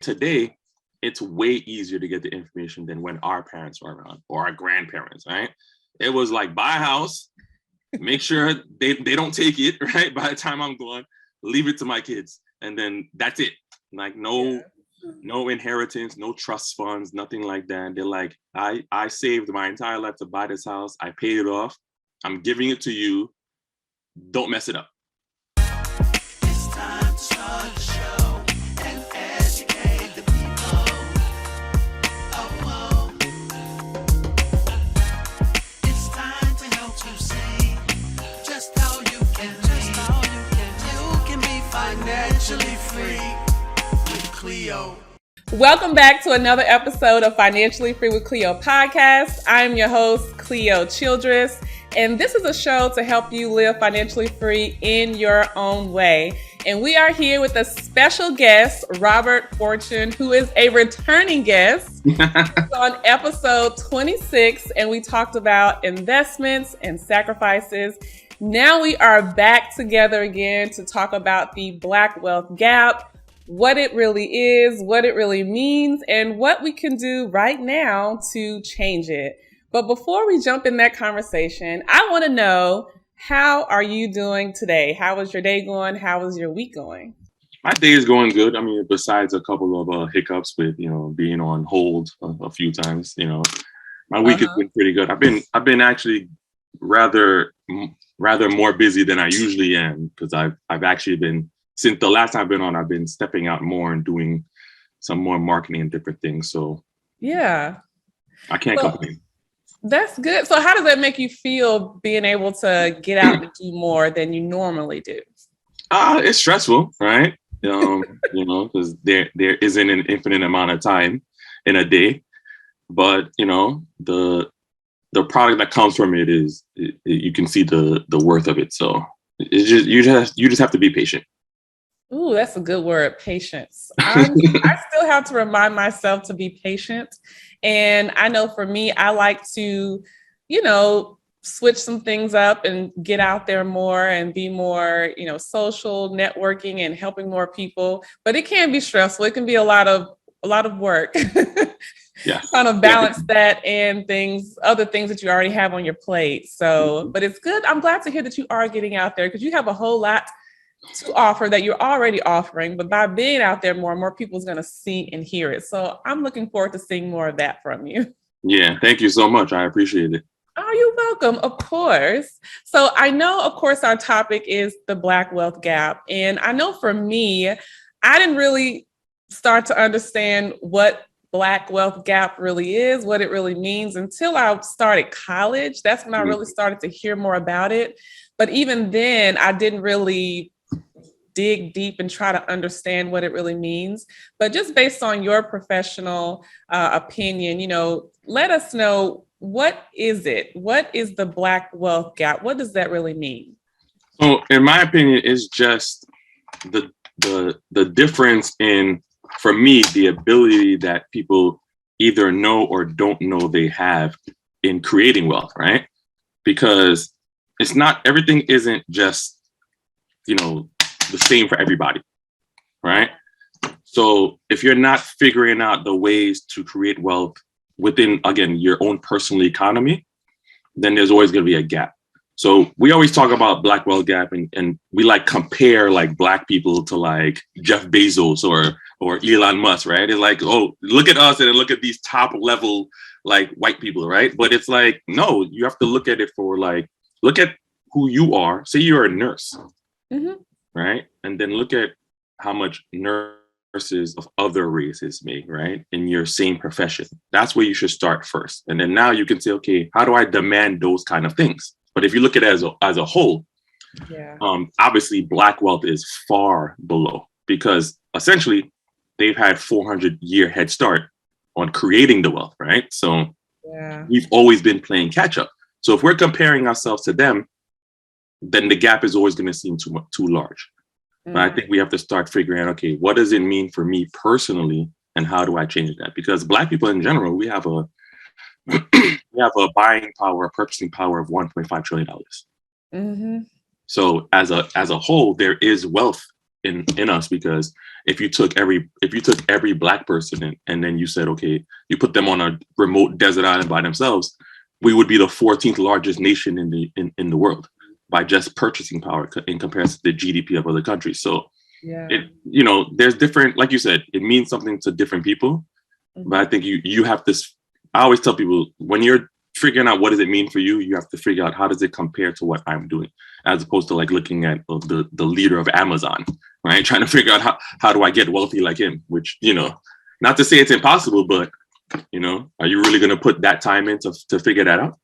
today, it's way easier to get the information than when our parents were around or our grandparents, right? It was like, buy a house, make sure they don't take it, right? By the time I'm gone, leave it to my kids. And then that's it. Like no inheritance, no trust funds, nothing like that. They're like, I saved my entire life to buy this house. I paid it off. I'm giving it to you. Don't mess it up. It's time to start the show and educate the people. Oh. It's time to help you see just how you can be financially free with Cleo. Welcome back to another episode of Financially Free with Cleo podcast. I'm your host, Cleo Childress, and this is a show to help you live financially free in your own way. And we are here with a special guest, Robert Fortune, who is a returning guest on episode 26, and we talked about investments and sacrifices. Now we are back together again to talk about the Black wealth gap, what it really is, what it really means, and what we can do right now to change it. But before we jump in that conversation, I want to know, how are you doing today? How was your day going? How was your week going? My day is going good. I mean, besides a couple of hiccups with, being on hold a few times, my week has been pretty good. I've been actually rather more busy than I usually am, because I've actually been, since the last time I've been on, I've been stepping out more and doing some more marketing and different things. So yeah, I can't complain. That's good. So how does that make you feel, being able to get out and do more than you normally do? It's stressful, right? Because there isn't an infinite amount of time in a day, but the product that comes from it is you can see the worth of it. So it's just you just have to be patient. Ooh, that's a good word, patience. I still have to remind myself to be patient. And I know for me, I like to, switch some things up and get out there more and be more, social, networking and helping more people. But it can be stressful. It can be a lot of work. Yeah. Trying to balance that and other things that you already have on your plate. So, but it's good. I'm glad to hear that you are getting out there, because you have a whole lot to offer that you're already offering, but by being out there more people's going to see and hear it. So I'm looking forward to seeing more of that from you. Yeah, thank you so much. I appreciate it. Oh, you're welcome, of course. So I know, of course, our topic is the Black wealth gap. And I know for me, I didn't really start to understand what Black wealth gap really is, what it really means, until I started college. That's when I really started to hear more about it. But even then, I didn't really dig deep and try to understand what it really means. But just based on your professional opinion, let us know, what is it? What is the Black wealth gap? What does that really mean? So in my opinion, it's just the difference in, for me, the ability that people either know or don't know they have in creating wealth, right? Because it's not, everything isn't just, the same for everybody, right? So if you're not figuring out the ways to create wealth within, again, your own personal economy, then there's always going to be a gap. So we always talk about Black wealth gap, and we compare Black people to Jeff Bezos or Elon Musk, right? It's like, oh, look at us and then look at these top level white people, right? But it's no, you have to look at it for look at who you are. Say you're a nurse, right? And then look at how much nurses of other races make, right? In your same profession. That's where you should start first. And then now you can say, okay, how do I demand those kind of things? But if you look at it as a whole, obviously Black wealth is far below, because essentially they've had 400-year head start on creating the wealth, right? So we've always been playing catch up. So if we're comparing ourselves to them, then the gap is always going to seem too large. But I think we have to start figuring out, okay, what does it mean for me personally, and how do I change that? Because Black people in general, we have a buying power, a purchasing power of $1.5 trillion. So as a whole, there is wealth in us, because if you took every Black person and then you said, okay, you put them on a remote desert island by themselves, we would be the 14th largest nation in the world by just purchasing power in comparison to the GDP of other countries. So Yeah. there's different, like you said, it means something to different people. Mm-hmm. But I think you have this. I always tell people, when you're figuring out what does it mean for you, you have to figure out how does it compare to what I'm doing, as opposed to like looking at the leader of Amazon, right? Trying to figure out how do I get wealthy like him, which, not to say it's impossible, but, are you really going to put that time in to figure that out?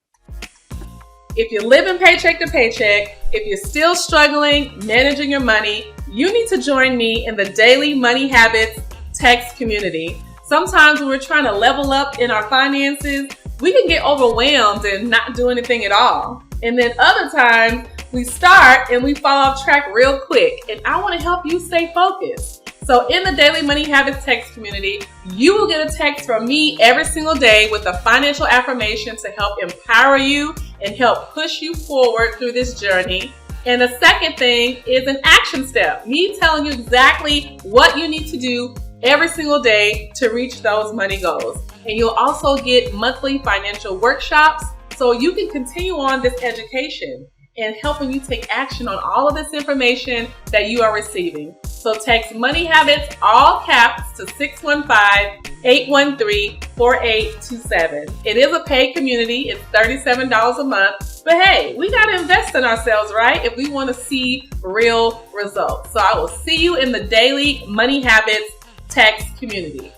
If you're living paycheck to paycheck, if you're still struggling managing your money, you need to join me in the Daily Money Habits text community. Sometimes when we're trying to level up in our finances, we can get overwhelmed and not do anything at all. And then other times we start and we fall off track real quick. And I want to help you stay focused. So in the Daily Money Habits text community, you will get a text from me every single day with a financial affirmation to help empower you and help push you forward through this journey. And the second thing is an action step, me telling you exactly what you need to do every single day to reach those money goals. And you'll also get monthly financial workshops so you can continue on this education and helping you take action on all of this information that you are receiving. So text Money Habits, all caps, to 615-813-4827. It is a paid community. It's $37 a month. But hey, we got to invest in ourselves, right? If we want to see real results. So I will see you in the Daily Money Habits text community.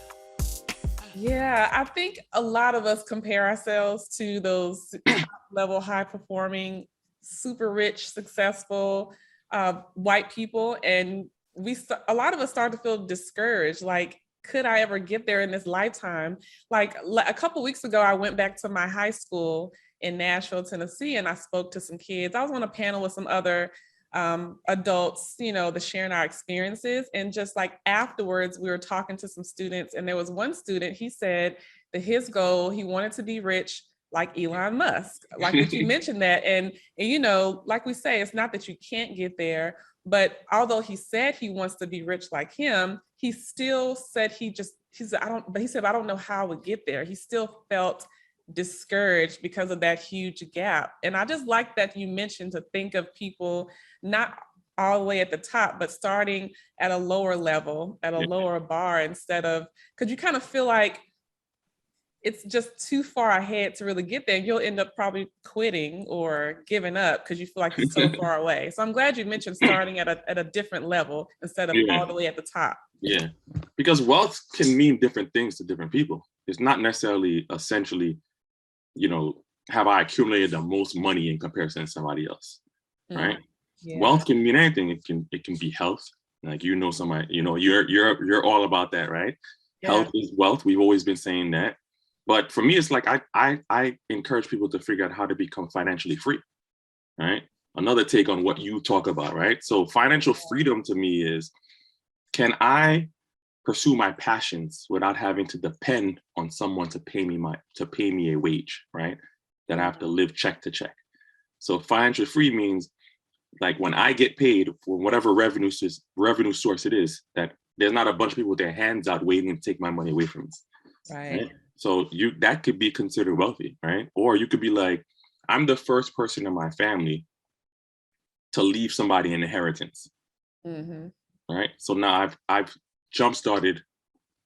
Yeah, I think a lot of us compare ourselves to those top-level, high-performing, super rich, successful white people, and a lot of us start to feel discouraged. Like, could I ever get there in this lifetime? Like a couple weeks ago, I went back to my high school in Nashville, Tennessee, and I spoke to some kids. I was on a panel with some other adults, the sharing our experiences. And just like afterwards, we were talking to some students, and there was one student, he said that his goal, he wanted to be rich like Elon Musk, like that you mentioned that. And like we say, it's not that you can't get there, but although he said he wants to be rich like him, he still said he said, I don't know how I would get there. He still felt discouraged because of that huge gap. And I just like that you mentioned to think of people not all the way at the top, but starting at a lower level, at a lower bar, instead of, because you kind of feel like it's just too far ahead to really get there. You'll end up probably quitting or giving up because you feel like it's so far away. So I'm glad you mentioned starting at a different level instead of all the way at the top. Yeah, because wealth can mean different things to different people. It's not necessarily essentially, have I accumulated the most money in comparison to somebody else, right? Yeah. Wealth can mean anything. It can be health. Like, somebody, you're all about that, right? Yeah. Health is wealth. We've always been saying that. But for me, it's like I encourage people to figure out how to become financially free, right? Another take on what you talk about, right? So financial freedom to me is, can I pursue my passions without having to depend on someone to pay me a wage, right? That I have to live check to check. So financial free means, like, when I get paid for whatever revenue source it is, that there's not a bunch of people with their hands out waiting to take my money away from me. Right? So that could be considered wealthy, right? Or you could be like, I'm the first person in my family to leave somebody an inheritance, right? So now I've jump-started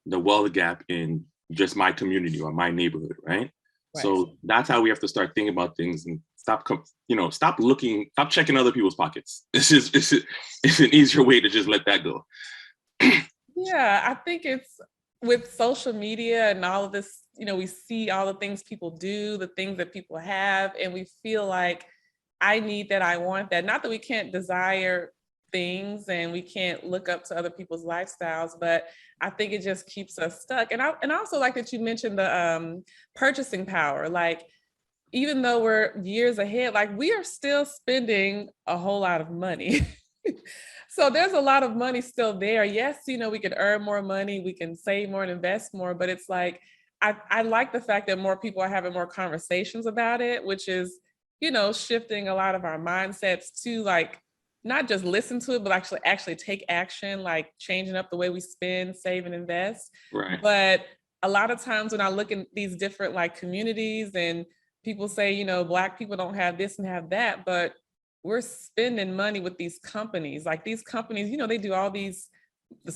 the wealth gap in just my community or my neighborhood, right? So that's how we have to start thinking about things, and stop checking other people's pockets. It's an easier way to just let that go. Yeah, I think it's with social media and all of this, we see all the things people do, the things that people have, and we feel like, I need that, I want that. Not that we can't desire things and we can't look up to other people's lifestyles, but I think it just keeps us stuck. And I also like that you mentioned the purchasing power. Like, even though we're years ahead, like, we are still spending a whole lot of money. So there's a lot of money still there. Yes, we could earn more money, we can save more and invest more, but it's like, I like the fact that more people are having more conversations about it, which is, shifting a lot of our mindsets to, like, not just listen to it, but actually take action, like changing up the way we spend, save, and invest. Right. But a lot of times when I look in these different like communities and people say, you know, Black people don't have this and have that, but we're spending money with these companies. Like these companies, you know, they do all this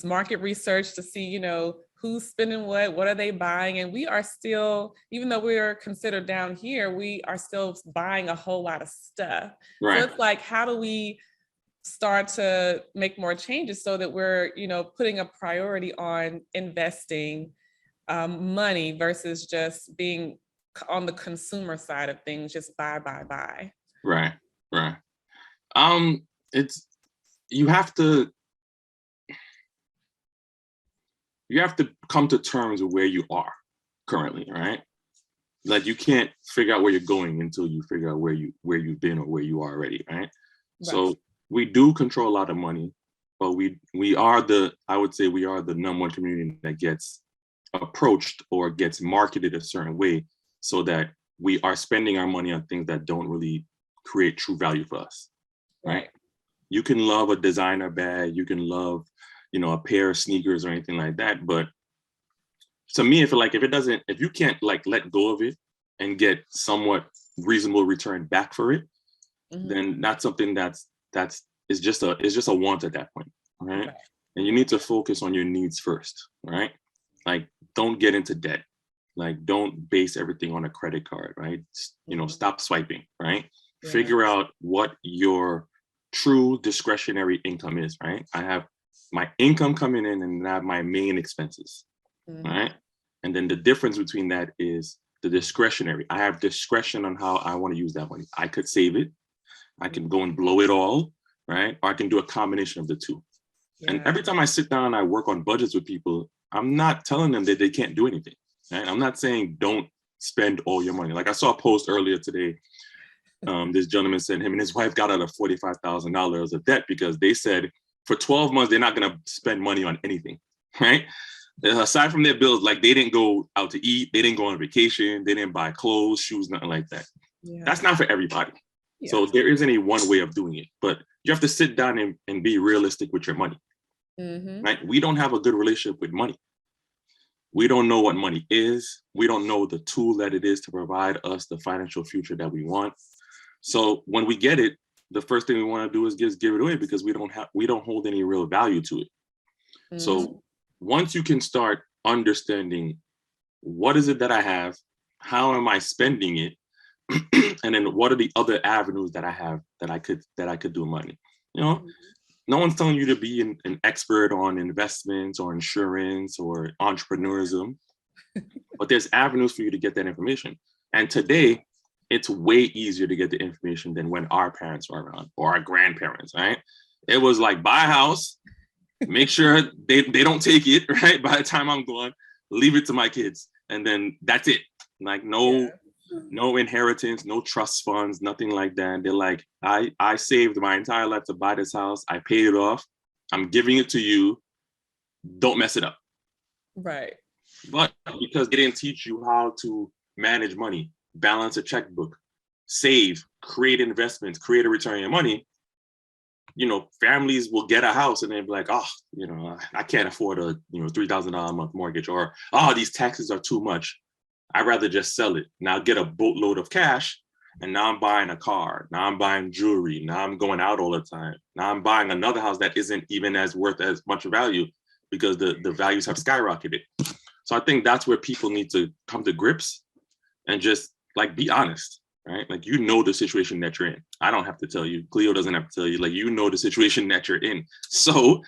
market research to see, you know, who's spending what are they buying? And we are still, even though we're considered down here, we are still buying a whole lot of stuff. Right. So it's like, how do we start to make more changes so that we're, you know, putting a priority on investing money versus just being on the consumer side of things, just buy. Right. It's you have to come to terms with where you are currently, right? Like you can't figure out where you're going until you figure out where you've been or where you are already, right? So we do control a lot of money, but I would say we are the number one community that gets approached or gets marketed a certain way so that we are spending our money on things that don't really create true value for us, right? You can love a designer bag, you can love, you know, a pair of sneakers or anything like that, but to me, if you can't like let go of it and get somewhat reasonable return back for it, then that's something that's just a want at that point, right? And you need to focus on your needs first, right? Like don't get into debt. Like don't base everything on a credit card, right? You know, stop swiping, right? Figure out what your true discretionary income is, right? I have my income coming in and I have my main expenses, right? And then the difference between that is the discretionary. I have discretion on how I want to use that money. I could save it. I can go and blow it all, right? Or I can do a combination of the two. And every time I sit down and I work on budgets with people, I'm not telling them that they can't do anything, right? I'm not saying don't spend all your money. Like I saw a post earlier today. This gentleman said him and his wife got out of $45,000 of debt because they said for 12 months, they're not going to spend money on anything, right? Aside from their bills, like they didn't go out to eat, they didn't go on vacation, they didn't buy clothes, shoes, nothing like that. That's not for everybody. So there isn't any one way of doing it, but you have to sit down and be realistic with your money, right? We don't have a good relationship with money. We don't know what money is. We don't know the tool that it is to provide us the financial future that we want. So when we get it, the first thing we want to do is just give it away because we don't hold any real value to it. So once you can start understanding what is it that I have, how am I spending it, and then what are the other avenues that I have that I could do money. You know, no one's telling you to be an expert on investments or insurance or entrepreneurism, but there's avenues for you to get that information. And today, it's way easier to get the information than when our parents were around or our grandparents, right? It was like buy a house, make sure they don't take it, right? By the time I'm gone, leave it to my kids. And then that's it. Like no inheritance, no trust funds, nothing like that. They're like, I saved my entire life to buy this house. I paid it off. I'm giving it to you. Don't mess it up. Right. But because they didn't teach you how to manage money, balance a checkbook, save, create investments, create a return on your money, you know, families will get a house and they'll be like, oh, you know, I can't afford a, you know, $3,000 a month mortgage, or, oh, these taxes are too much. I'd rather just sell it. Now get a boatload of cash. And now I'm buying a car. Now I'm buying jewelry. Now I'm going out all the time. Now I'm buying another house that isn't even as worth as much value because the values have skyrocketed. So I think that's where people need to come to grips and just like be honest, right? Like, you know, the situation that you're in. I don't have to tell you. Cleo doesn't have to tell you. Like, you know the situation that you're in. So,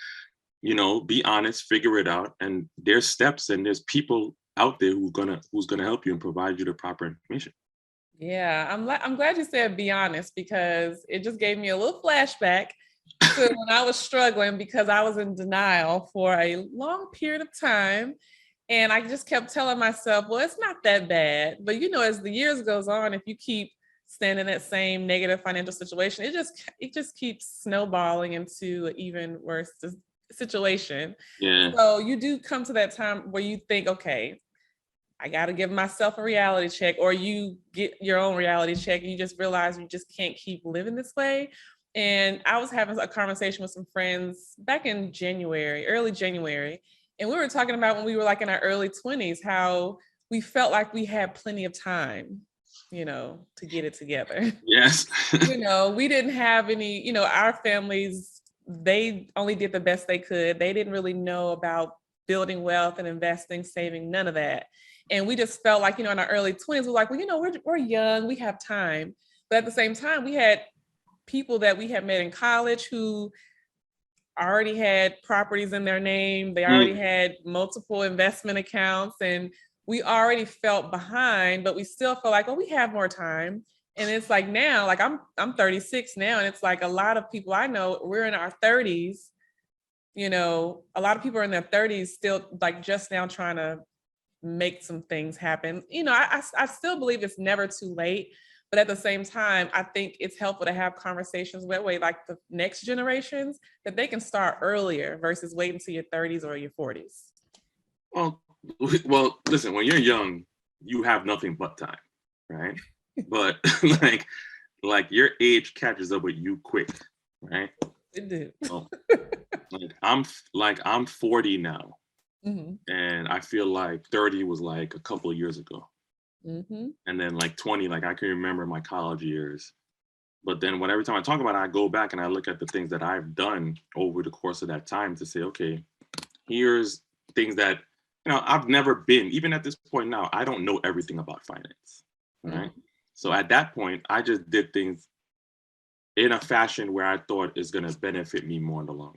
you know, be honest, figure it out. And there's steps and there's people out there who's gonna help you and provide you the proper information. Yeah, I'm glad you said be honest, because it just gave me a little flashback to when I was struggling because I was in denial for a long period of time. And I just kept telling myself, well, it's not that bad. But, you know, as the years goes on, if you keep staying in that same negative financial situation, it just keeps snowballing into an even worse situation. Yeah. So you do come to that time where you think, okay, I got to give myself a reality check, or you get your own reality check and you just realize you just can't keep living this way. And I was having a conversation with some friends back in January, early January. And we were talking about when we were like in our early 20s, how we felt like we had plenty of time, to get it together. Yes. We didn't have any, our families, they only did the best they could. They didn't really know about building wealth and investing, saving, none of that. And we just felt like, in our early 20s, we're like, well, we're young, we have time. But at the same time, we had people that we had met in college who already had properties in their name. They already had multiple investment accounts, and we already felt behind, but we still felt like, oh, we have more time. And it's like now, like I'm 36 now, and it's like a lot of people I know, we're in our 30s. A lot of people are in their 30s still like just now trying to make some things happen. I still believe it's never too late, but at the same time, I think it's helpful to have conversations that way, like the next generations, that they can start earlier versus wait until your 30s or your 40s. Well, listen, when you're young, you have nothing but time, right? But like your age catches up with you quick, right? It do. Well, I'm 40 now, and I feel like 30 was like a couple of years ago. And then like 20, like I can remember my college years. But then every time I talk about it, I go back and I look at the things that I've done over the course of that time to say, okay, here's things that, I've never been, even at this point now, I don't know everything about finance, right? So at that point, I just did things in a fashion where I thought is going to benefit me more in the long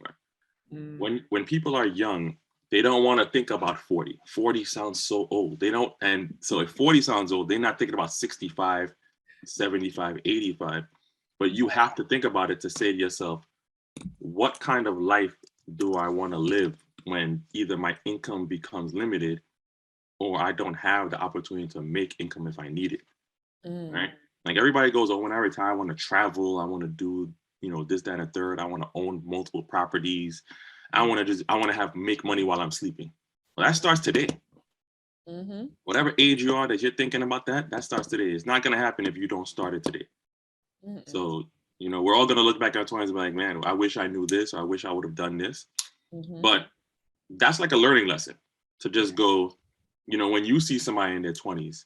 run. When people are young, they don't want to think about 40. 40 sounds so old. They don't. And so if 40 sounds old, they're not thinking about 65, 75, 85. But you have to think about it to say to yourself, what kind of life do I want to live when either my income becomes limited or I don't have the opportunity to make income if I need it, right? Like everybody goes, oh, when I retire, I want to travel. I want to do, this, that, and a third. I want to own multiple properties. I want to make money while I'm sleeping. Well, that starts today. Whatever age you are that you're thinking about that starts today. It's not going to happen if you don't start it today. So, we're all going to look back at our 20s and be like, man, I wish I knew this, or I wish I would have done this. But that's like a learning lesson to just go, when you see somebody in their 20s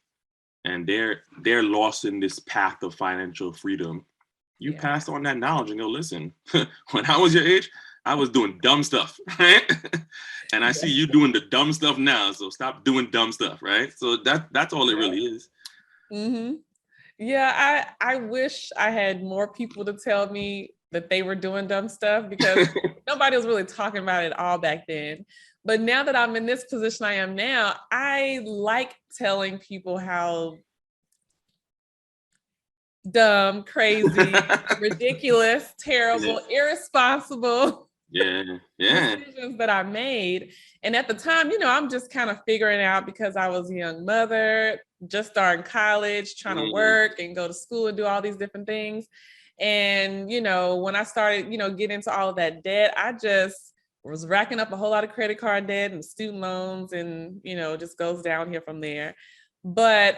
and they're lost in this path of financial freedom, you pass on that knowledge and go, listen, when I was your age, I was doing dumb stuff, right? And I see you doing the dumb stuff now, so stop doing dumb stuff, right? So that's all it really is. Yeah, I wish I had more people to tell me that they were doing dumb stuff, because nobody was really talking about it all back then. But now that I'm in this position I am now, I like telling people how dumb, crazy, ridiculous, terrible, irresponsible decisions that I made. And at the time, I'm just kind of figuring out, because I was a young mother, just starting college, trying to work and go to school and do all these different things. And, when I started, getting into all of that debt, I just was racking up a whole lot of credit card debt and student loans, and, just goes down here from there. But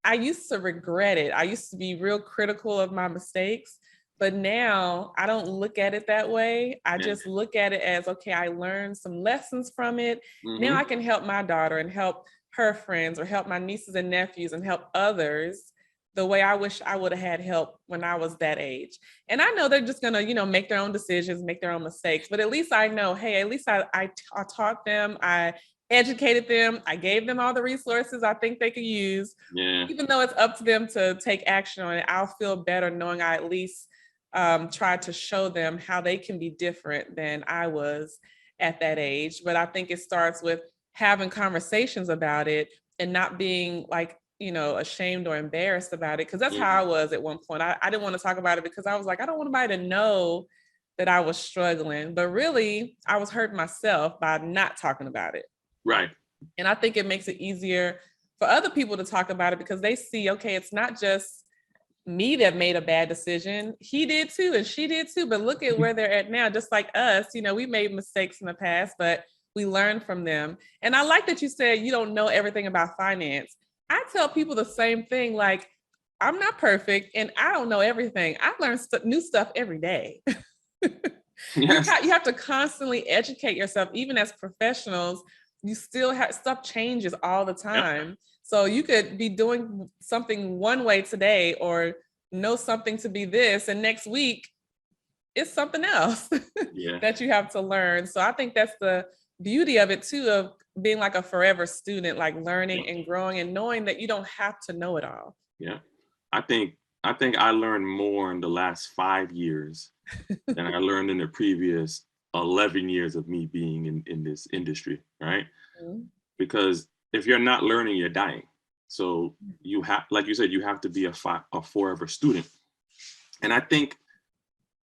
I used to regret it. I used to be real critical of my mistakes, but now I don't look at it that way. I just look at it as, okay, I learned some lessons from it. Now I can help my daughter and help her friends, or help my nieces and nephews, and help others the way I wish I would have had help when I was that age. And I know they're just going to, make their own decisions, make their own mistakes, but at least I know, hey, at least I taught them, I educated them, I gave them all the resources I think they could use. Even though it's up to them to take action on it, I'll feel better knowing I at least tried to show them how they can be different than I was at that age. But I think it starts with having conversations about it and not being like, ashamed or embarrassed about it. Because that's how I was at one point. I didn't want to talk about it because I was like, I don't want anybody to know that I was struggling. But really, I was hurting myself by not talking about it. Right. And I think it makes it easier for other people to talk about it, because they see, okay, it's not just me that made a bad decision. He did too, and she did too. But look at where they're at now, just like us. We made mistakes in the past, but we learned from them. And I like that you said you don't know everything about finance. I tell people the same thing. Like, I'm not perfect and I don't know everything. I learn new stuff every day. Yes. You have to constantly educate yourself, even as professionals. You still have stuff changes all the time. So you could be doing something one way today or know something to be this, and next week it's something else Yeah. that you have to learn. So I think that's the beauty of it too, of being like a forever student, like learning and growing and knowing that you don't have to know it all. Yeah. I think I learned more in the last 5 years than I learned in the previous 11 years of me being in this industry, right? Mhm. Because if you're not learning, you're dying. So you have, like you said, you have to be a forever student. And I think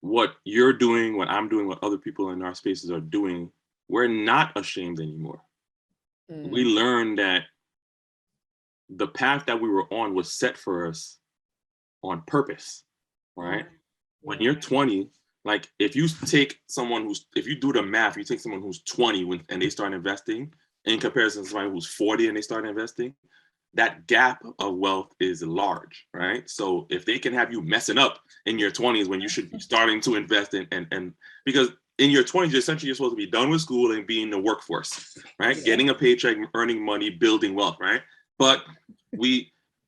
what you're doing, what I'm doing, what other people in our spaces are doing, we're not ashamed anymore. We Mm. learned that the path that we were on was set for us on purpose, right? When Yeah. you're 20, like if you do the math, you take someone who's 20 and they start investing in comparison to somebody who's 40 and they start investing, that gap of wealth is large, right? So if they can have you messing up in your 20s when you should be starting to invest and because in your 20s, essentially you're supposed to be done with school and be in the workforce, right? Yeah. Getting a paycheck, earning money, building wealth, right? But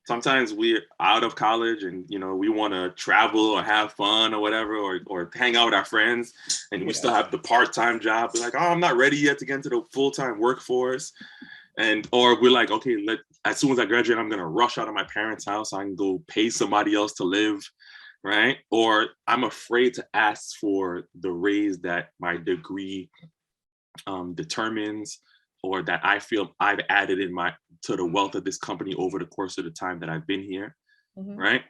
sometimes we're out of college and we want to travel or have fun or whatever, or hang out with our friends, and we still have the part-time job. We're like, oh, I'm not ready yet to get into the full-time workforce. Or we're like, okay, as soon as I graduate, I'm gonna rush out of my parents' house so I can go pay somebody else to live, right? Or I'm afraid to ask for the raise that my degree determines, or that I feel I've added to the wealth of this company over the course of the time that I've been here, Mhm. right?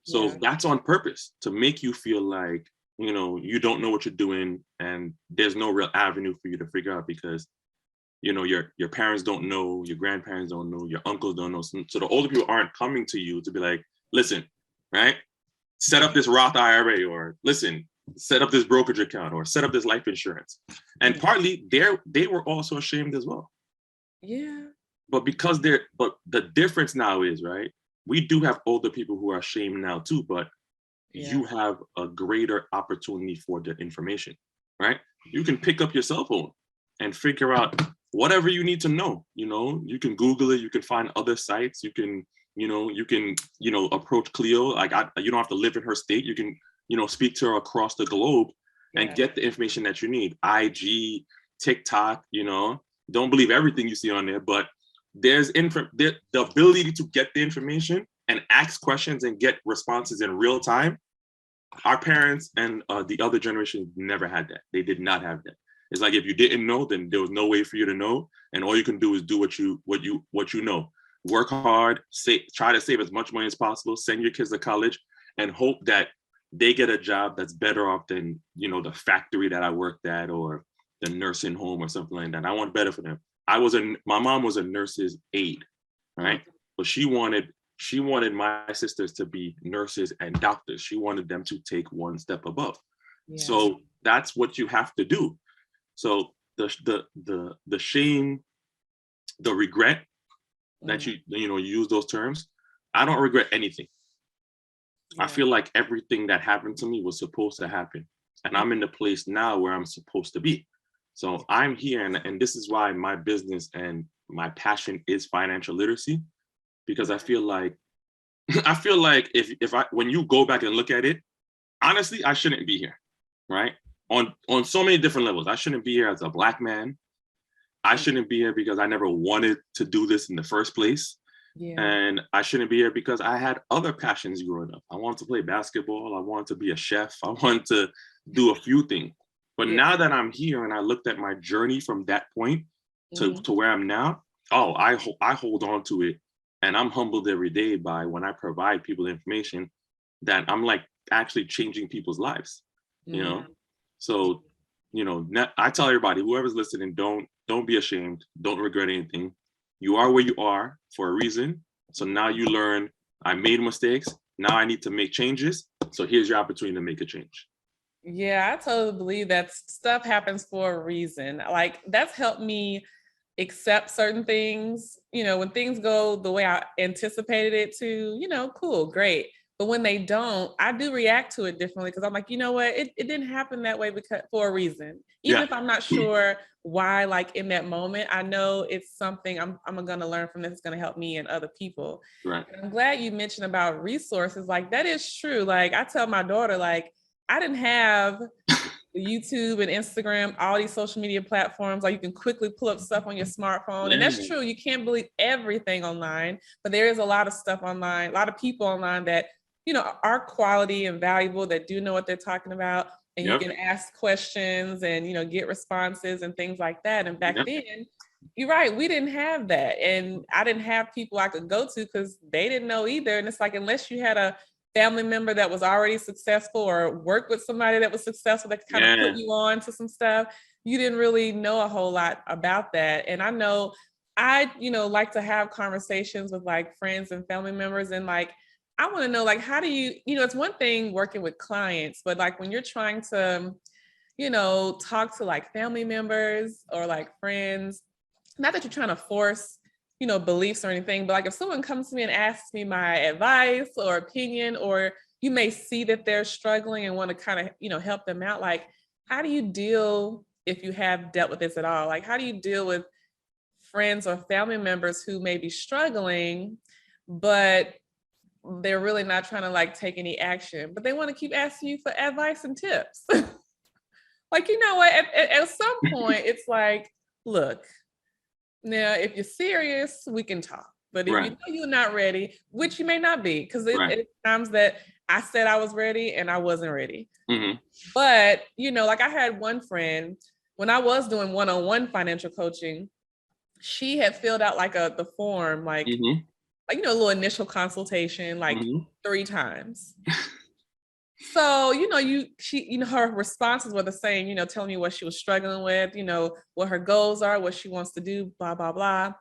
So Yeah. that's on purpose to make you feel like you don't know what you're doing, and there's no real avenue for you to figure out because your parents don't know, your grandparents don't know, your uncles don't know. So the older people aren't coming to you to be like, listen, right? Set up this Roth IRA, or listen, set up this brokerage account, or set up this life insurance. And partly they were also ashamed as well. Yeah. But but the difference now is, right? We do have older people who are ashamed now too, but you have a greater opportunity for the information, right? You can pick up your cell phone and figure out whatever you need to know. You can Google it, you can find other sites, you can approach Cleo. Like you don't have to live in her state. You can, speak to her across the globe and get the information that you need. IG, TikTok, don't believe everything you see on there, but there's the ability to get the information and ask questions and get responses in real time. Our parents and the other generation never had that. They did not have that. It's like if you didn't know, then there was no way for you to know, and all you can do is do what you know. Work hard, try to save as much money as possible, send your kids to college, and hope that they get a job that's better off than the factory that I worked at or the nursing home or something like that. I want better for them. My mom was a nurse's aide, right? But she wanted my sisters to be nurses and doctors. She wanted them to take one step above. Yeah. So that's what you have to do. So the shame, the regret that you use those terms, I don't regret anything. I feel like everything that happened to me was supposed to happen. And I'm in the place now where I'm supposed to be. So I'm here, and this is why my business and my passion is financial literacy, because I feel like when you go back and look at it, honestly, I shouldn't be here, right? On so many different levels. I shouldn't be here as a Black man. I shouldn't be here because I never wanted to do this in the first place. Yeah. And I shouldn't be here because I had other passions growing up. I wanted to play basketball. I wanted to be a chef. I wanted to do a few things. But now that I'm here and I looked at my journey from that point to where I'm now, I hold on to it. And I'm humbled every day by when I provide people information that I'm like actually changing people's lives, So, I tell everybody, whoever's listening, don't be ashamed. Don't regret anything. You are where you are for a reason. So now you learn, I made mistakes. Now I need to make changes. So here's your opportunity to make a change. Yeah, I totally believe that stuff happens for a reason. Like that's helped me accept certain things, when things go the way I anticipated it to, cool, great. But when they don't, I do react to it differently because I'm like, you know what, it didn't happen that way because for a reason. Even Yeah. if I'm not sure why, like in that moment, I know it's something I'm gonna learn from this. It's gonna help me and other people. Right. And I'm glad you mentioned about resources. Like that is true. Like I tell my daughter, like I didn't have YouTube and Instagram, all these social media platforms, like you can quickly pull up stuff on your smartphone. And that's true. You can't believe everything online, but there is a lot of stuff online, a lot of people online that, are quality and valuable, that do know what they're talking about. And you can ask questions and, get responses and things like that. And back then, you're right, we didn't have that. And I didn't have people I could go to because they didn't know either. And it's like, unless you had a family member that was already successful or work with somebody that was successful that kind of put you on to some stuff, you didn't really know a whole lot about that. And I know I, like to have conversations with like friends and family members, and like I want to know, like, how do you, it's one thing working with clients, but like when you're trying to, talk to like family members or like friends, not that you're trying to force beliefs or anything, but like if someone comes to me and asks me my advice or opinion, or you may see that they're struggling and want to kind of, help them out, like how do you deal, if you have dealt with this at all, like how do you deal with friends or family members who may be struggling, but they're really not trying to like take any action, but they want to keep asking you for advice and tips? Like, you know what, at some point it's like, look, now, if you're serious, we can talk. But if you know you're not ready, which you may not be, because it's times that I said I was ready and I wasn't ready. Mm-hmm. But, like I had one friend, when I was doing one-on-one financial coaching, she had filled out like the form, like, a little initial consultation, like 3 times. So, her responses were the same, telling me what she was struggling with, what her goals are, what she wants to do, blah, blah, blah.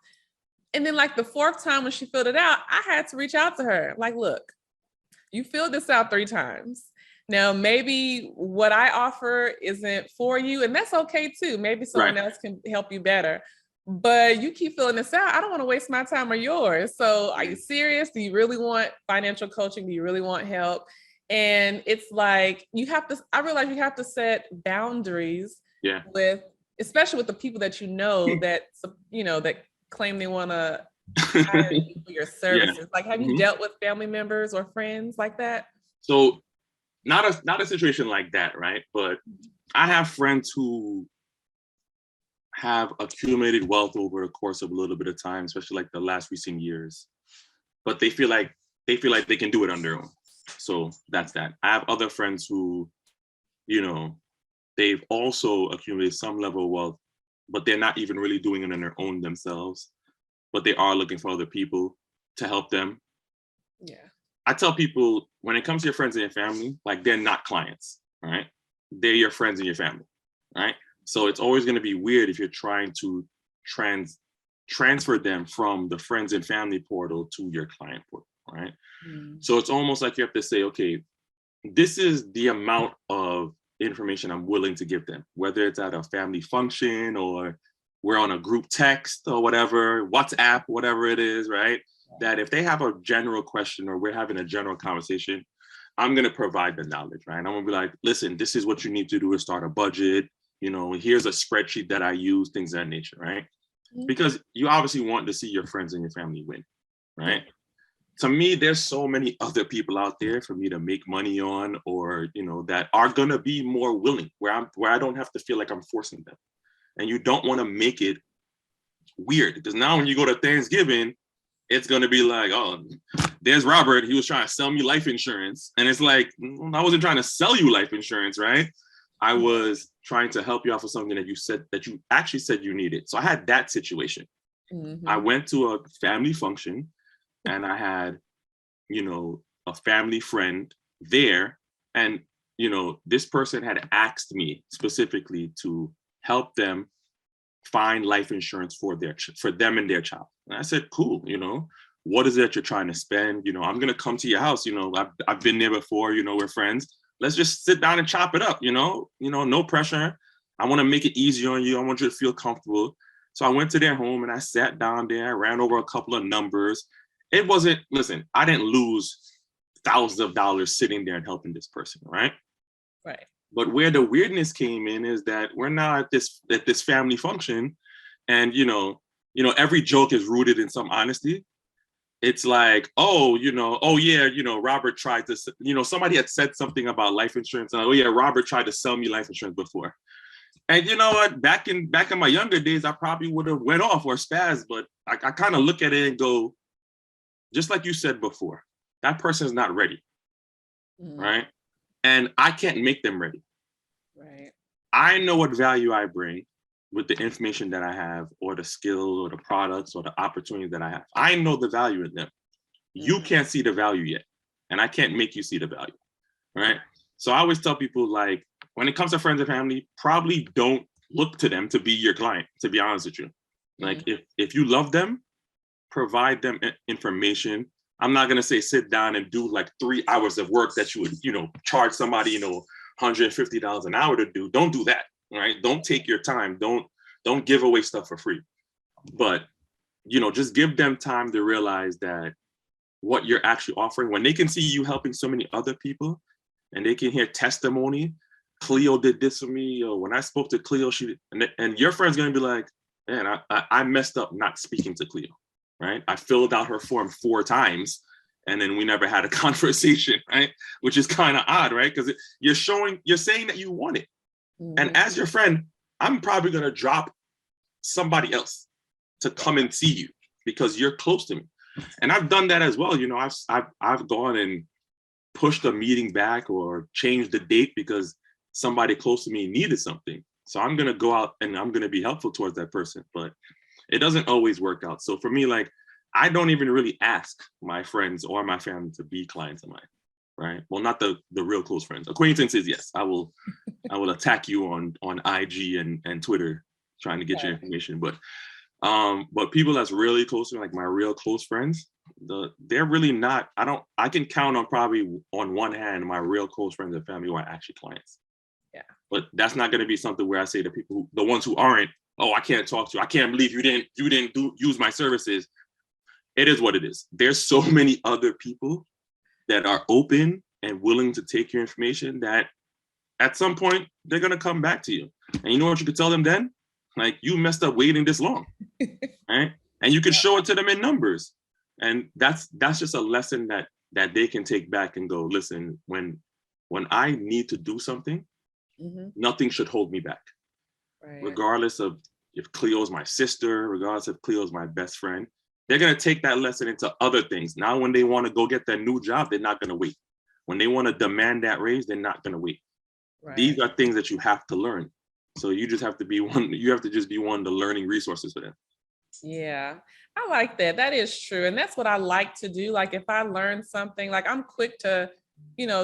And then like the 4th time when she filled it out, I had to reach out to her. Like, look, you filled this out 3 times. Now, maybe what I offer isn't for you, and that's okay too. Maybe someone else can help you better. But you keep filling this out. I don't want to waste my time or yours. So are you serious? Do you really want financial coaching? Do you really want help? And it's like, I realize you have to set boundaries with, especially with the people that that claim they want to hire you for your services. Like, have you dealt with family members or friends like that? So not a situation like that, right? But I have friends who have accumulated wealth over a course of a little bit of time, especially like the last recent years. But they feel like they can do it on their own. So that's that. I have other friends who, they've also accumulated some level of wealth, but they're not even really doing it on their own themselves, but they are looking for other people to help them. Yeah. I tell people, when it comes to your friends and your family, like they're not clients, right? They're your friends and your family, right? So it's always going to be weird if you're trying to transfer them from the friends and family portal to your client portal, right? So it's almost like you have to say, okay, this is the amount of information I'm willing to give them, whether it's at a family function or we're on a group text or whatever, WhatsApp, whatever it is, right? That if they have a general question or we're having a general conversation, I'm going to provide the knowledge, right? I'm going to be like, listen, this is what you need to do to start a budget. Here's a spreadsheet that I use, things of that nature, right? Because you obviously want to see your friends and your family win, right? To me, there's so many other people out there for me to make money on, or, that are going to be more willing, where I don't have to feel like I'm forcing them. And you don't want to make it weird, because now when you go to Thanksgiving, it's going to be like, oh, there's Robert. He was trying to sell me life insurance. And it's like, I wasn't trying to sell you life insurance, right? I was trying to help you out for something that you actually said you needed. So I had that situation. I went to a family function and I had, a family friend there. And, this person had asked me specifically to help them find life insurance for them and their child. And I said, cool, what is it that you're trying to spend? I'm going to come to your house. I've been there before, we're friends. Let's just sit down and chop it up, no pressure. I want to make it easy on you. I want you to feel comfortable. So I went to their home and I sat down there, I ran over a couple of numbers. It wasn't, listen, I didn't lose thousands of dollars sitting there and helping this person, right? Right. But where the weirdness came in is that we're now at this family function, and every joke is rooted in some honesty. It's like, oh yeah, Robert tried to, somebody had said something about life insurance, and oh yeah, Robert tried to sell me life insurance before. And you know what? Back in my younger days, I probably would have went off or spazzed, but I kind of look at it and go, just like you said before, that person's not ready, right? And I can't make them ready. Right. I know what value I bring with the information that I have, or the skills, or the products, or the opportunities that I have. I know the value in them. You can't see the value yet, and I can't make you see the value, right? So I always tell people, like, when it comes to friends and family, probably don't look to them to be your client, to be honest with you. Like, if you love them, provide them information. I'm not gonna say sit down and do like 3 hours of work that you would, charge somebody, $150 an hour to do. Don't do that, right? Don't take your time. Don't give away stuff for free. But, just give them time to realize that what you're actually offering, when they can see you helping so many other people and they can hear testimony, Cleo did this for me, or when I spoke to Cleo, she did, and your friend's gonna be like, man, I messed up not speaking to Cleo, right? I filled out her form 4 times and then we never had a conversation, right? Which is kind of odd, right? Because you're saying that you want it. And as your friend, I'm probably gonna drop somebody else to come and see you because you're close to me. And I've done that as well. I've gone and pushed a meeting back or changed the date because somebody close to me needed something. So I'm gonna go out and I'm gonna be helpful towards that person, but it doesn't always work out. So for me, like, I don't even really ask my friends or my family to be clients of mine, right? Well, not the real close friends. Acquaintances, yes, I will attack you on IG and Twitter trying to get your information, but people that's really close to me, like my real close friends, they're really not. I can count on probably on one hand my real close friends and family who are actually clients. Yeah. But that's not going to be something where I say to people, the ones who aren't, oh, I can't talk to you. I can't believe you didn't use my services. It is what it is. There's so many other people that are open and willing to take your information that at some point they're going to come back to you. And you know what you could tell them then? Like, you messed up waiting this long, right? And you can show it to them in numbers. And that's just a lesson that they can take back and go, listen, when I need to do something, nothing should hold me back. Right. Regardless of if Cleo's my sister, regardless if Cleo's my best friend, they're going to take that lesson into other things. Now, when they want to go get that new job, they're not going to wait. When they want to demand that raise, they're not going to wait. Right. These are things that you have to learn. So you just have to be one. You have to just be one of the learning resources for them. Yeah, I like that. That is true. And that's what I like to do. Like, if I learn something, like, I'm quick to,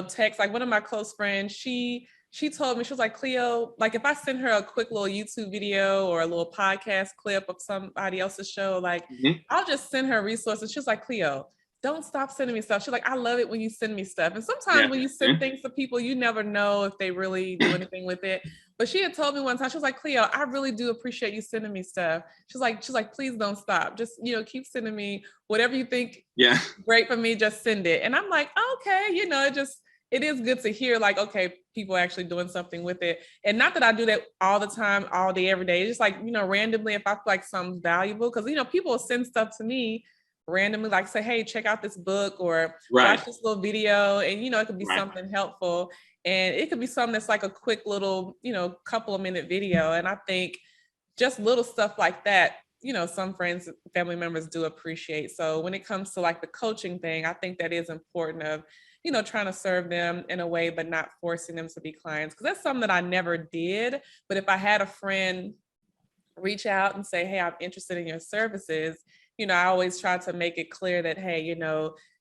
text. Like, one of my close friends, she told me, she was like, Cleo, like, if I send her a quick little YouTube video or a little podcast clip of somebody else's show, like, I'll just send her resources. She's like, Cleo, don't stop sending me stuff. She's like, I love it when you send me stuff. And sometimes when you send things to people, you never know if they really do anything with it. But she had told me one time, she was like, Cleo, I really do appreciate you sending me stuff. She's like, please don't stop. Just, keep sending me whatever you think great for me, just send it. And I'm like, okay, it is good to hear, like, okay, people actually doing something with it. And not that I do that all the time, all day, every day. It's just like, randomly, if I feel like something's valuable, because, people will send stuff to me randomly, like, say, hey, check out this book or watch this little video. And, it could be something helpful. And it could be something that's like a quick little, couple of minute video. And I think just little stuff like that, some friends, family members do appreciate. So when it comes to like the coaching thing, I think that is important of, trying to serve them in a way, but not forcing them to be clients. Because that's something that I never did. But if I had a friend reach out and say, hey, I'm interested in your services, I always try to make it clear that, hey,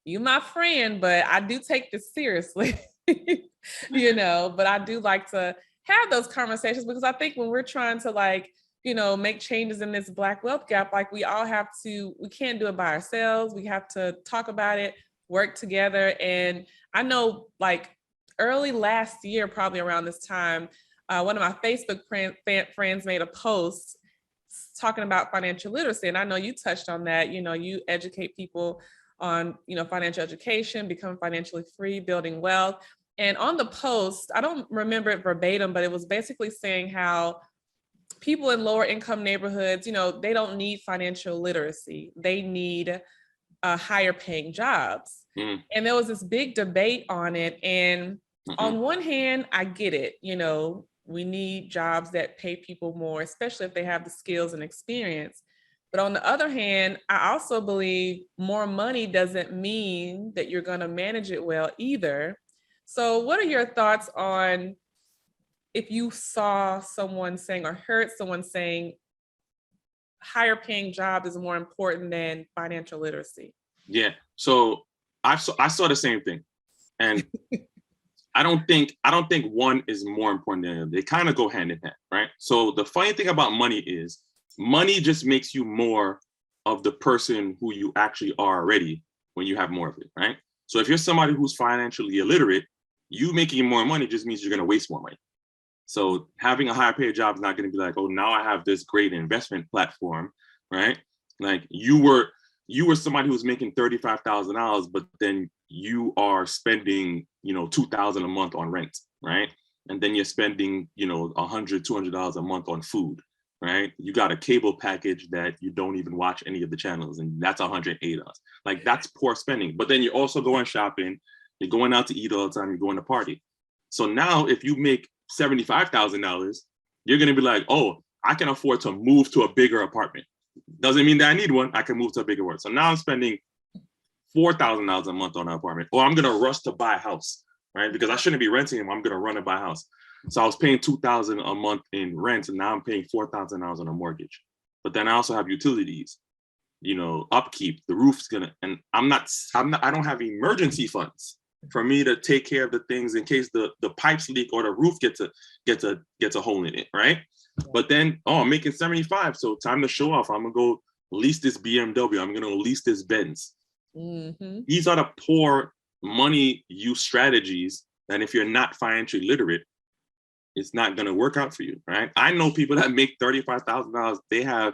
you my friend, but I do take this seriously, but I do like to have those conversations, because I think when we're trying to, like, make changes in this Black wealth gap, like, we can't do it by ourselves. We have to talk about it, work together. And I know, like, early last year, probably around this time, one of my Facebook friends made a post talking about financial literacy. And I know you touched on that. You educate people on, financial education, becoming financially free, building wealth. And on the post, I don't remember it verbatim, but it was basically saying how people in lower income neighborhoods, they don't need financial literacy. They need higher paying jobs. And there was this big debate on it. And on one hand, I get it. We need jobs that pay people more, especially if they have the skills and experience. But on the other hand, I also believe more money doesn't mean that you're going to manage it well either. So what are your thoughts on if you saw someone saying or heard someone saying higher paying job is more important than financial literacy? Yeah. So I saw the same thing. And I don't think one is more important than the other. They kind of go hand in hand, right? So the funny thing about money is money just makes you more of the person who you actually are already when you have more of it, right? So if you're somebody who's financially illiterate, you making more money just means you're going to waste more money. So having a higher paid job is not going to be like, oh, now I have this great investment platform, right? Like you were somebody who was making $35,000, but then you are spending, $2,000 a month on rent, right? And then you're spending, $100, $200 a month on food, right? You got a cable package that you don't even watch any of the channels, and that's $108. Like that's poor spending. But then you're also going shopping, you're going out to eat all the time, you're going to party. So now if you make $75,000, you're going to be like, oh, I can afford to move to a bigger apartment. Doesn't mean that I need one. I can move to a bigger one. So now I'm spending $4,000 a month on an apartment, or I'm going to rush to buy a house, right? Because I shouldn't be renting them. I'm going to run and buy a house. So I was paying $2,000 a month in rent, and now I'm paying $4,000 on a mortgage. But then I also have utilities, upkeep, the roof's and I don't have emergency funds for me to take care of the things in case the pipes leak or the roof gets a hole in it, right? But then, I'm making 75, so time to show off. I'm gonna go lease this BMW. I'm gonna lease this Benz. These are the poor money use strategies that if you're not financially literate, it's not gonna work out for you, right? I know people that make $35,000. They have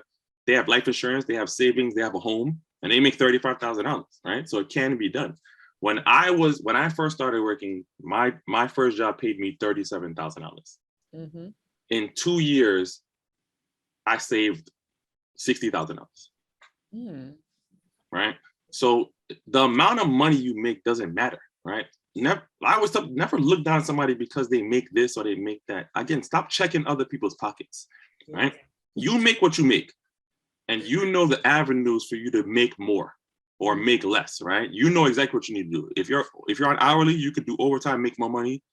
life insurance, they have savings, they have a home, and they make $35,000, right? So it can be done. When I first started working, my first job paid me $37,000. In 2 years, I saved $60,000. Right? So the amount of money you make doesn't matter, right? Never look down on somebody because they make this or they make that. Again, stop checking other people's pockets, right? You make what you make, and you know the avenues for you to make more or make less, right? You know exactly what you need to do. If you're on hourly, you could do overtime, make more money.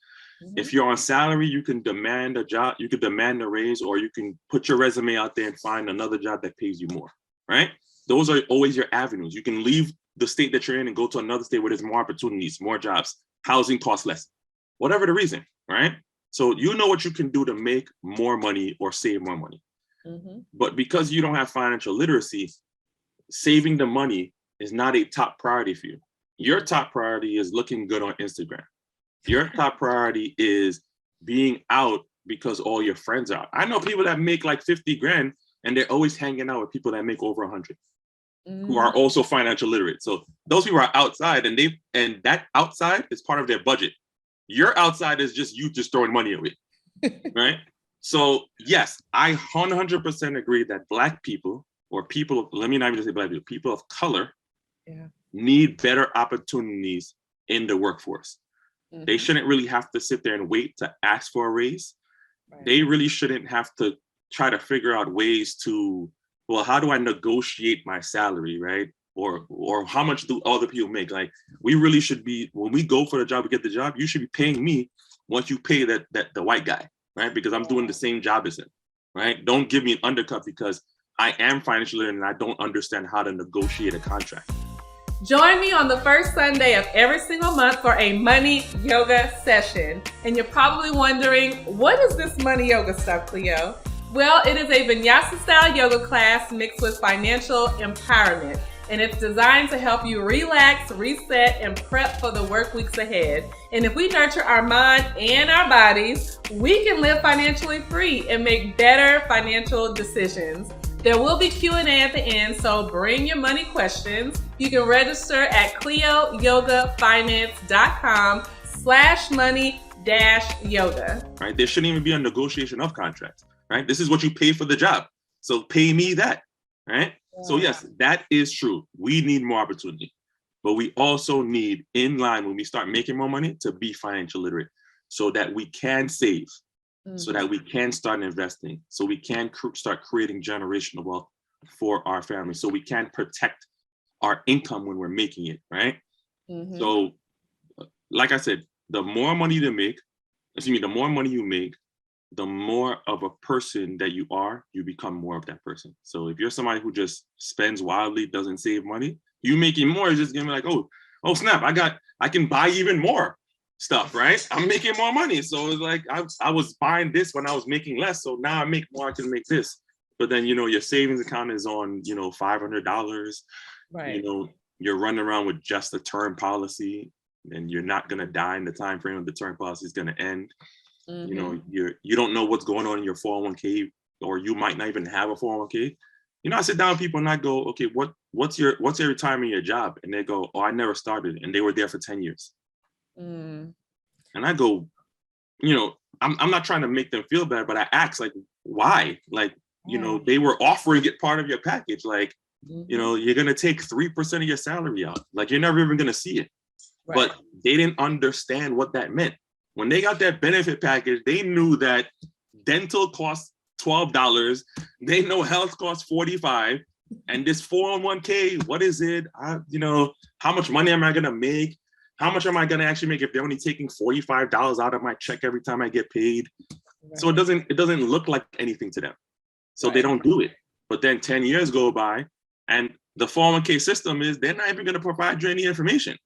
If you're on salary, you can demand a job, you could demand a raise, or you can put your resume out there and find another job that pays you more, right? Those are always your avenues. You can leave the state that you're in and go to another state where there's more opportunities, more jobs, housing costs less, whatever the reason, right? So you know what you can do to make more money or save more money. But because you don't have financial literacy, saving the money is not a top priority for you. Your top priority is looking good on Instagram. Your top priority is being out because all your friends are out. I know people that make like 50 grand and they're always hanging out with people that make over 100 who are also financial literate. So those people are outside, and that outside is part of their budget. Your outside is just you just throwing money away, right? So yes, I 100% agree that Black people, or people, let me not even say Black people, people of color need better opportunities in the workforce. They shouldn't really have to sit there and wait to ask for a raise. They really shouldn't have to try to figure out ways to, well, how do I negotiate my salary, right? Or how much do other people make? Like, we really should be, when we go for the job, we get the job, you should be paying me what you pay the white guy, right? Because I'm doing the same job as him, right? Don't give me an undercut because I am financially literate and I don't understand how to negotiate a contract. Join me on the first Sunday of every single month for a money yoga session. And you're probably wondering, what is this money yoga stuff, Cleo? Well, it is a vinyasa style yoga class mixed with financial empowerment. And it's designed to help you relax, reset, and prep for the work weeks ahead. And if we nurture our mind and our bodies, we can live financially free and make better financial decisions. There will be Q&A at the end, so bring your money questions. You can register at cleoyogafinance.com/money-yoga. Right? There shouldn't even be a negotiation of contracts, right? This is what you pay for the job. So pay me that, right? Yeah. So yes, that is true. We need more opportunity, but we also need, in line when we start making more money, to be financial literate so that we can save, so that we can start investing, so we can start creating generational wealth for our family, so we can protect our income when we're making it, right? So like I said, the more money you make, the more of a person that you are, you become more of that person. So if you're somebody who just spends wildly, doesn't save money, you making more is just gonna be like, oh snap, I can buy even more stuff, right? I'm making more money. So it's like I was buying this when I was making less. So now I make more, I can make this. But then, your savings account is on, $500. Right. You're running around with just a term policy, and you're not gonna die in the time frame of the term policy is gonna end. You don't know what's going on in your 401k, or you might not even have a 401k. I sit down with people and I go, okay, what's your retirement in your job? And they go, oh, I never started. And they were there for 10 years. And I go, I'm not trying to make them feel bad, but I ask, like, why? Like, they were offering it part of your package. Like, you're going to take 3% of your salary out. Like, you're never even going to see it. Right. But they didn't understand what that meant. When they got that benefit package, they knew that dental costs $12. They know health costs $45. And this 401k, what is it? How much money am I going to make? How much am I going to actually make if they're only taking $45 out of my check every time I get paid? Right. So it doesn't look like anything to them. So They don't do it. But then 10 years go by, and the 401k system is, they're not even going to provide you any information.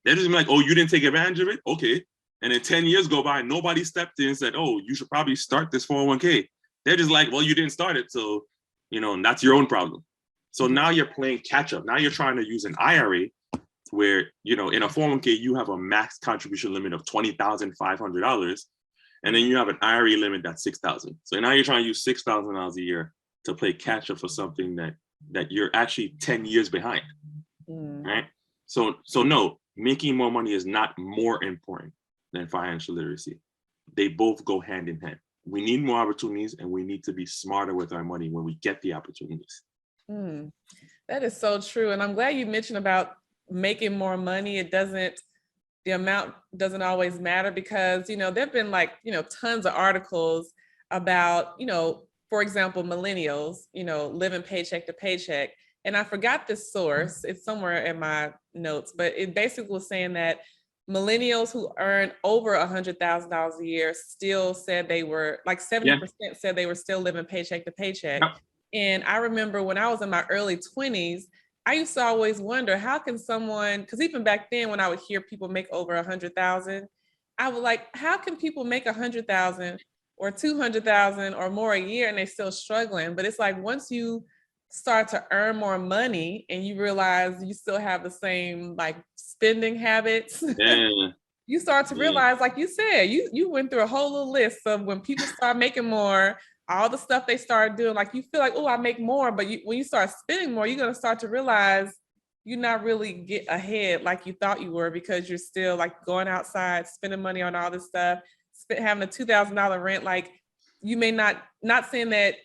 They're just like, oh, you didn't take advantage of it? Okay. And then 10 years go by, nobody stepped in and said, oh, you should probably start this 401k. They're just like, well, you didn't start it. So, that's your own problem. So now you're playing catch up. Now you're trying to use an IRA where, in a 401k, you have a max contribution limit of $20,500. And then you have an IRA limit that's $6,000. So now you're trying to use $6,000 a year to play catch up for something that you're actually 10 years behind. Right? So no, making more money is not more important than financial literacy. They both go hand in hand. We need more opportunities, and we need to be smarter with our money when we get the opportunities. That is so true. And I'm glad you mentioned about making more money. The amount doesn't always matter, because, there've been tons of articles about, for example, millennials, living paycheck to paycheck. And I forgot this source. It's somewhere in my notes, but it basically was saying that millennials who earn over $100,000 a year still said they were, like 70% said they were still living paycheck to paycheck. Yep. And I remember when I was in my early 20s, I used to always wonder, how can someone, because even back then when I would hear people make over 100,000, I was like, how can people make 100,000 or 200,000 or more a year and they're still struggling? But it's like, once you start to earn more money and you realize you still have the same spending habits, you start to realize, like you said, you went through a whole little list of when people start making more, all the stuff they start doing, like you feel like, oh, I make more, but when you start spending more, you're going to start to realize you're not really get ahead like you thought you were, because you're still going outside, spending money on all this stuff, having a $2,000 rent. Like, you may not saying that,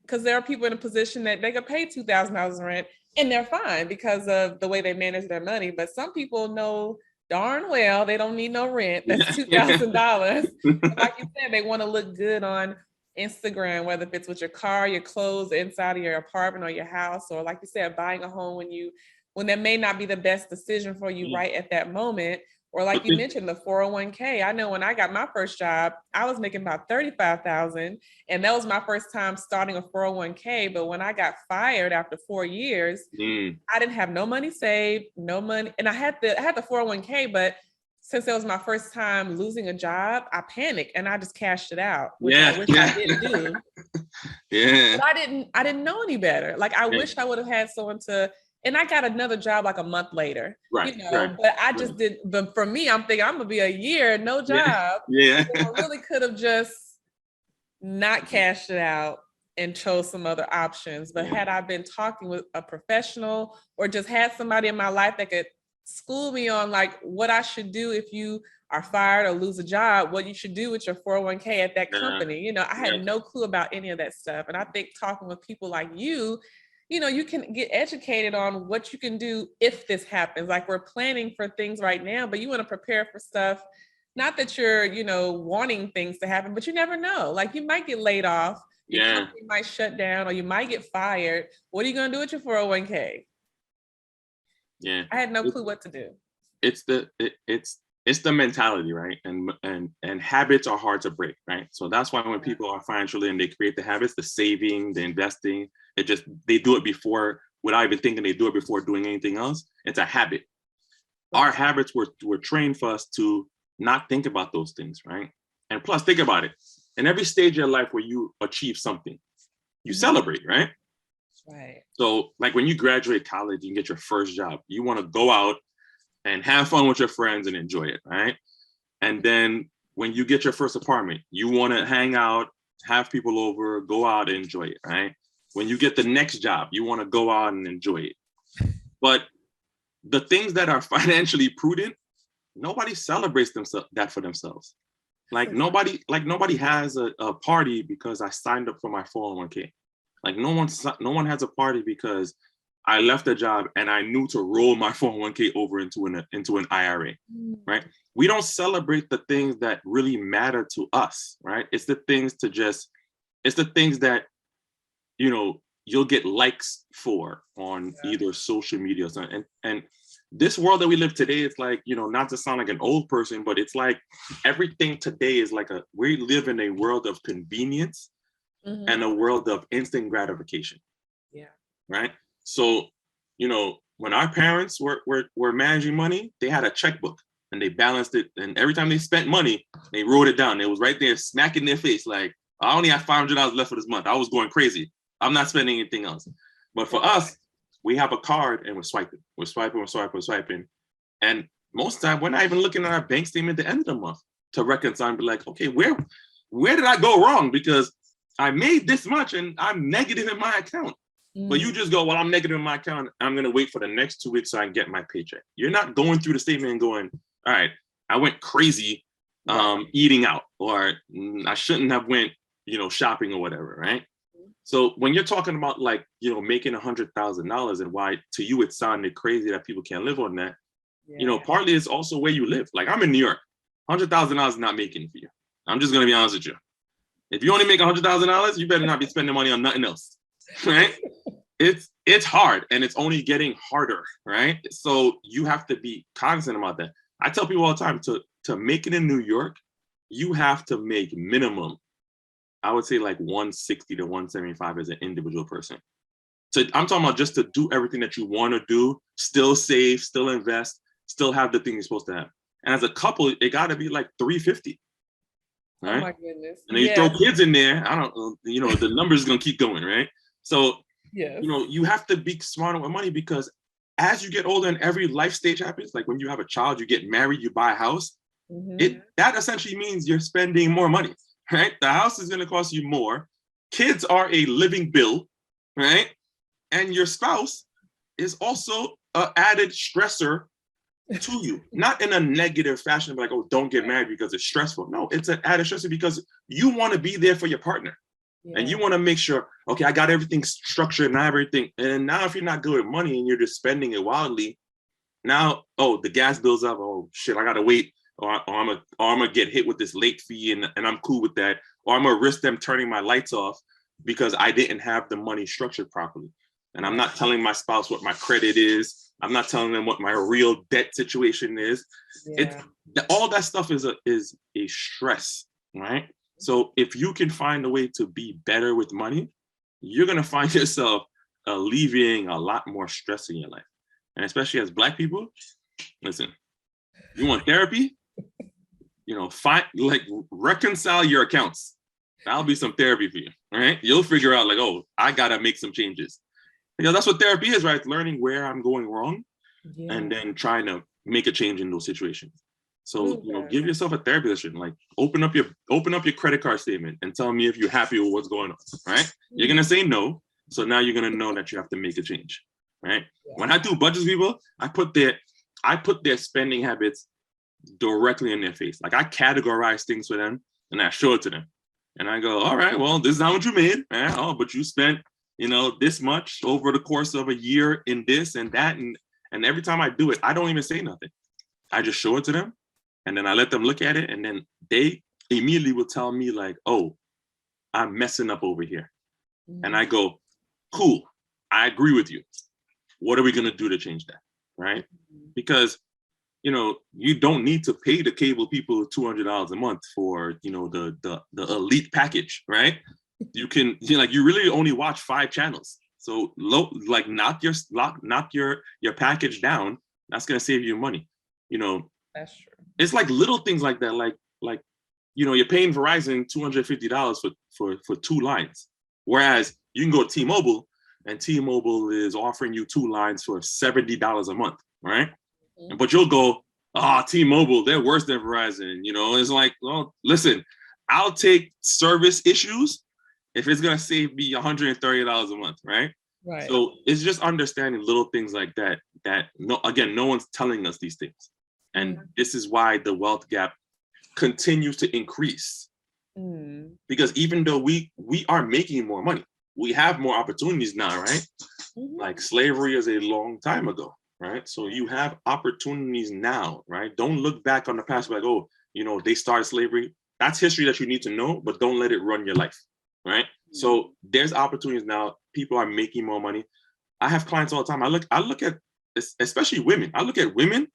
because there are people in a position that they could pay $2,000 rent and they're fine because of the way they manage their money. But some people know darn well they don't need no rent. That's $2,000. Like you said, they want to look good on Instagram, whether if it's with your car, your clothes, inside of your apartment or your house, or like you said, buying a home when that may not be the best decision for you right at that moment. Or like you mentioned, the 401k. I know when I got my first job, I was making about $35,000, and that was my first time starting a 401k. But when I got fired after 4 years, I didn't have no money saved, no money, and I had the 401k, but since it was my first time losing a job, I panicked and I just cashed it out, which I wish I didn't do. But I didn't know any better. Like, I wish I would have had someone to. And I got another job like a month later, but I just did. But for me, I'm thinking I'm gonna be a year, no job. So I really could have just not cashed it out and chose some other options. But had I been talking with a professional or just had somebody in my life that could school me on like what I should do if you are fired or lose a job, what you should do with your 401k at that company. You know, I had no clue about any of that stuff. And I think talking with people like you know, you can get educated on what you can do if this happens. Like we're planning for things right now, but you want to prepare for stuff. Not that you're, you know, wanting things to happen, but you never know. Like you might get laid off, your company might shut down, or you might get fired. What are you going to do with your 401k? Yeah. I had no clue what to do. It's the mentality, right? And habits are hard to break, right? So that's why when people are financially and they create the habits, the saving, the investing, they do it before, without even thinking, they do it before doing anything else. It's a habit. Our habits were trained for us to not think about those things, right? And plus, think about it. In every stage of your life where you achieve something, you celebrate, right? Right. So like when you graduate college and get your first job, you want to go out and have fun with your friends and enjoy it, right? And then when you get your first apartment, you want to hang out, have people over, go out and enjoy it, right? When you get the next job, you want to go out and enjoy it. But the things that are financially prudent, nobody celebrates that for themselves. Like nobody has a party because I signed up for my 401k. Like no one has a party because I left a job and I knew to roll my 401k over into an IRA, right? We don't celebrate the things that really matter to us, right? It's the things that, you know, you'll get likes for on either social media or something. And this world that we live today, it's like, you know, not to sound like an old person, but it's like everything today is like we live in a world of convenience and a world of instant gratification. Yeah. Right. So, you know, when our parents were managing money, they had a checkbook and they balanced it. And every time they spent money, they wrote it down. It was right there, smacking their face. Like, I only have $500 left for this month. I was going crazy. I'm not spending anything else. But for us, we have a card and we're swiping. We're swiping. And most of the time, we're not even looking at our bank statement at the end of the month to reconcile and be like, okay, where did I go wrong? Because I made this much and I'm negative in my account. But you just go, well, I'm negative in my account. I'm going to wait for the next 2 weeks so I can get my paycheck. You're not going through the statement and going, all right, I went crazy eating out, or I shouldn't have went, you know, shopping or whatever, right? So when you're talking about like, you know, making $100,000 and why to you it sounded crazy that people can't live on that, you know, partly it's also where you live. Like I'm in New York, $100,000 is not making it for you. I'm just going to be honest with you. If you only make $100,000, you better not be spending money on nothing else, right? It's hard and it's only getting harder, right? So you have to be cognizant about that. I tell people all the time to make it in New York, you have to make minimum, I would say like 160 to 175 as an individual person. So I'm talking about just to do everything that you want to do, still save, still invest, still have the thing you're supposed to have. And as a couple, it got to be like 350. Right? Oh my goodness. And then you throw kids in there, I don't, you know, the numbers is going to keep going, right? So, you know, you have to be smarter with money because as you get older and every life stage happens, like when you have a child, you get married, you buy a house, that essentially means you're spending more money, right? The house is going to cost you more. Kids are a living bill, right? And your spouse is also an added stressor to you, not in a negative fashion, like, oh, don't get married because it's stressful. No, it's an added stressor because you want to be there for your partner. And you want to make sure, okay, I got everything structured and everything. And now if you're not good with money and you're just spending it wildly, now, oh, the gas bill's up. Oh, shit, I got to wait. Or I'm going to get hit with this late fee and I'm cool with that. Or I'm going to risk them turning my lights off because I didn't have the money structured properly. And I'm not telling my spouse what my credit is. I'm not telling them what my real debt situation is. All that stuff is a stress, right? So if you can find a way to be better with money, you're going to find yourself alleviating a lot more stress in your life. And especially as Black people, listen, you want therapy, you know, reconcile your accounts. That'll be some therapy for you, right? You'll figure out like, oh, I got to make some changes. You know, that's what therapy is, right? Learning where I'm going wrong and then trying to make a change in those situations. So, give yourself a therapy session. Like open up your credit card statement and tell me if you're happy with what's going on. Right? You're gonna say no. So now you're gonna know that you have to make a change. Right? Yeah. When I do budgets, people, I put their spending habits directly in their face. Like I categorize things for them and I show it to them. And I go, all right, well, this is how much you made. Man. Oh, but you spent, this much over the course of a year in this and that. And every time I do it, I don't even say nothing. I just show it to them. And then I let them look at it. And then they immediately will tell me like, oh, I'm messing up over here. Mm-hmm. And I go, cool, I agree with you. What are we going to do to change that? Right? Mm-hmm. Because, you don't need to pay the cable people $200 a month for, the elite package, right? You can, you really only watch 5 channels. So knock your package down. That's going to save you money. That's true. It's like little things like that. Like, you're paying Verizon $250 for 2 lines. Whereas you can go to T-Mobile and T-Mobile is offering you 2 lines for $70 a month, right? Mm-hmm. But you'll go, T-Mobile, they're worse than Verizon. It's like, well, listen, I'll take service issues if it's going to save me $130 a month, right? Right. So it's just understanding little things like that no one's telling us these things. And this is why the wealth gap continues to increase. Mm. Because even though we are making more money, we have more opportunities now, right? Mm-hmm. Like slavery is a long time ago, right? So you have opportunities now, right? Don't look back on the past like, oh, they started slavery. That's history that you need to know, but don't let it run your life, right? Mm-hmm. So there's opportunities now. People are making more money. I have clients all the time. I look at, especially women. I look at women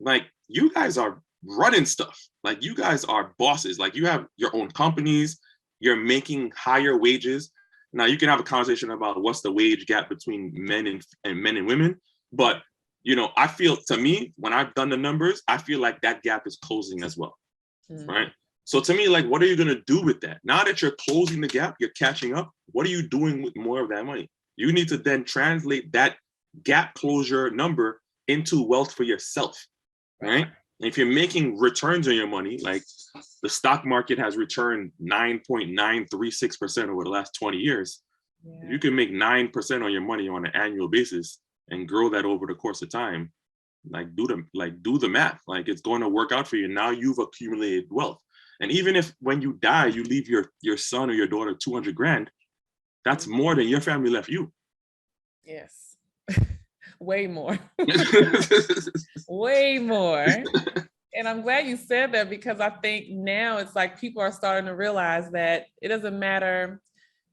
like, you guys are running stuff. Like, you guys are bosses. Like, you have your own companies. You're making higher wages. Now, you can have a conversation about what's the wage gap between men and women. But, I feel, to me, when I've done the numbers, I feel like that gap is closing as well, right? So to me, like, what are you going to do with that? Now that you're closing the gap, you're catching up. What are you doing with more of that money? You need to then translate that gap closure number into wealth for yourself, right? And if you're making returns on your money, like the stock market has returned 9.936% over the last 20 years. Yeah. You can make 9% on your money on an annual basis and grow that over the course of time. Do the math. Like, it's going to work out for you. Now you've accumulated wealth. And even if when you die, you leave your son or your daughter $200,000, that's more than your family left you. Yes. Way more. Way more. And I'm glad you said that, because I think now it's like people are starting to realize that it doesn't matter,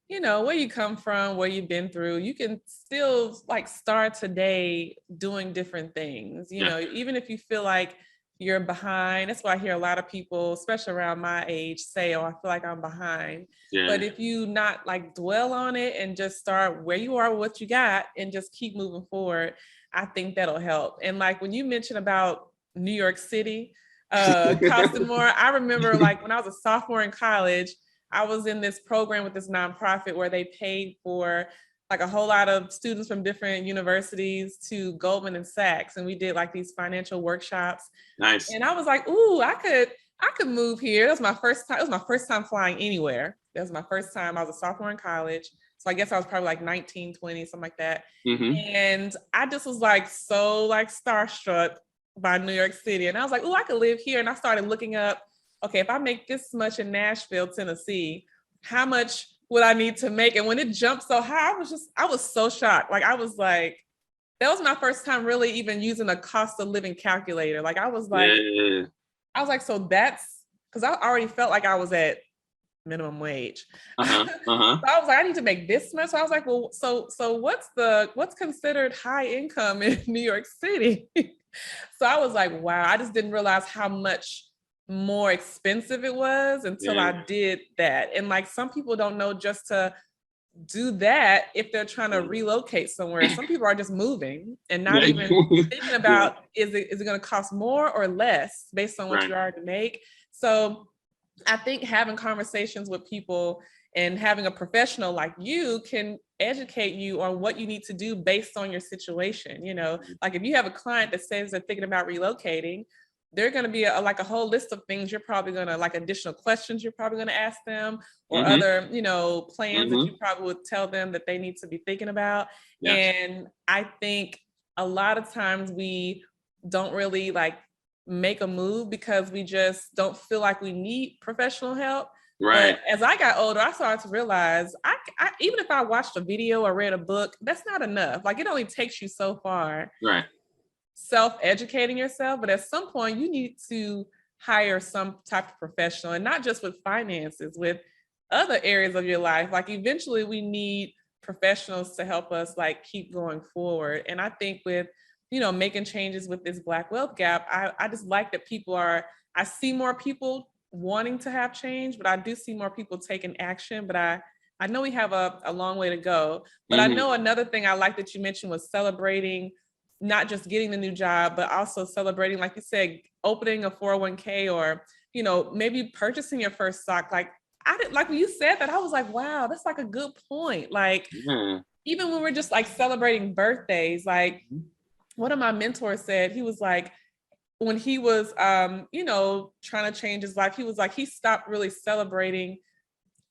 where you come from, what you've been through. You can still start today doing different things, even if you feel like you're behind. That's why I hear a lot of people, especially around my age, say, oh, I feel like I'm behind. Yeah. But if you not dwell on it and just start where you are with what you got and just keep moving forward, I think that'll help. And when you mentioned about New York City, costing more, I remember when I was a sophomore in college, I was in this program with this nonprofit where they paid for a whole lot of students from different universities to Goldman and Sachs. And we did these financial workshops. Nice. And I was like, ooh, I could move here. That was my first time. It was my first time flying anywhere. That was my first time. I was a sophomore in college. So I guess I was probably 19, 20, something like that. Mm-hmm. And I just was so starstruck by New York City. And I was like, ooh, I could live here. And I started looking up, okay, if I make this much in Nashville, Tennessee, how much would I need to make? And when it jumped so high, I was so shocked. I was like, that was my first time really even using a cost of living calculator. I was like, yeah. I was like, so that's, because I already felt like I was at minimum wage. So I was like, I need to make this much. So I was like, well, so what's considered high income in New York City? So I was like, wow, I just didn't realize how much more expensive it was until I did that. And some people don't know just to do that if they're trying to relocate somewhere. Some people are just moving and not even thinking about is it going to cost more or less based on what you already make. So I think having conversations with people and having a professional like you can educate you on what you need to do based on your situation. If you have a client that says they're thinking about relocating, they're going to be like a whole list of things you're probably going to, like additional questions you're probably going to ask them, or Mm-hmm. other, plans that Mm-hmm. you probably would tell them that they need to be thinking about. Yes. And I think a lot of times we don't really like make a move because we just don't feel like we need professional help. Right. But as I got older, I started to realize I even if I watched a video or read a book, that's not enough. Like, it only takes you so far Right. self-educating yourself, but at some point you need to hire some type of professional, and not just with finances, with other areas of your life. Like, eventually we need professionals to help us like keep going forward. And I think with making changes with this Black wealth gap, I just like that I see more people wanting to have change, but I do see more people taking action. But I know we have a long way to go. But I know another thing I like that you mentioned was celebrating not just getting the new job, but also celebrating, like you said, opening a 401k, or, maybe purchasing your first stock. Like, I didn't like when you said that, I was like, wow, that's like a good point. Like, even when we're just like celebrating birthdays, like one of my mentors said, he was like, when he was, trying to change his life, he was like, he stopped really celebrating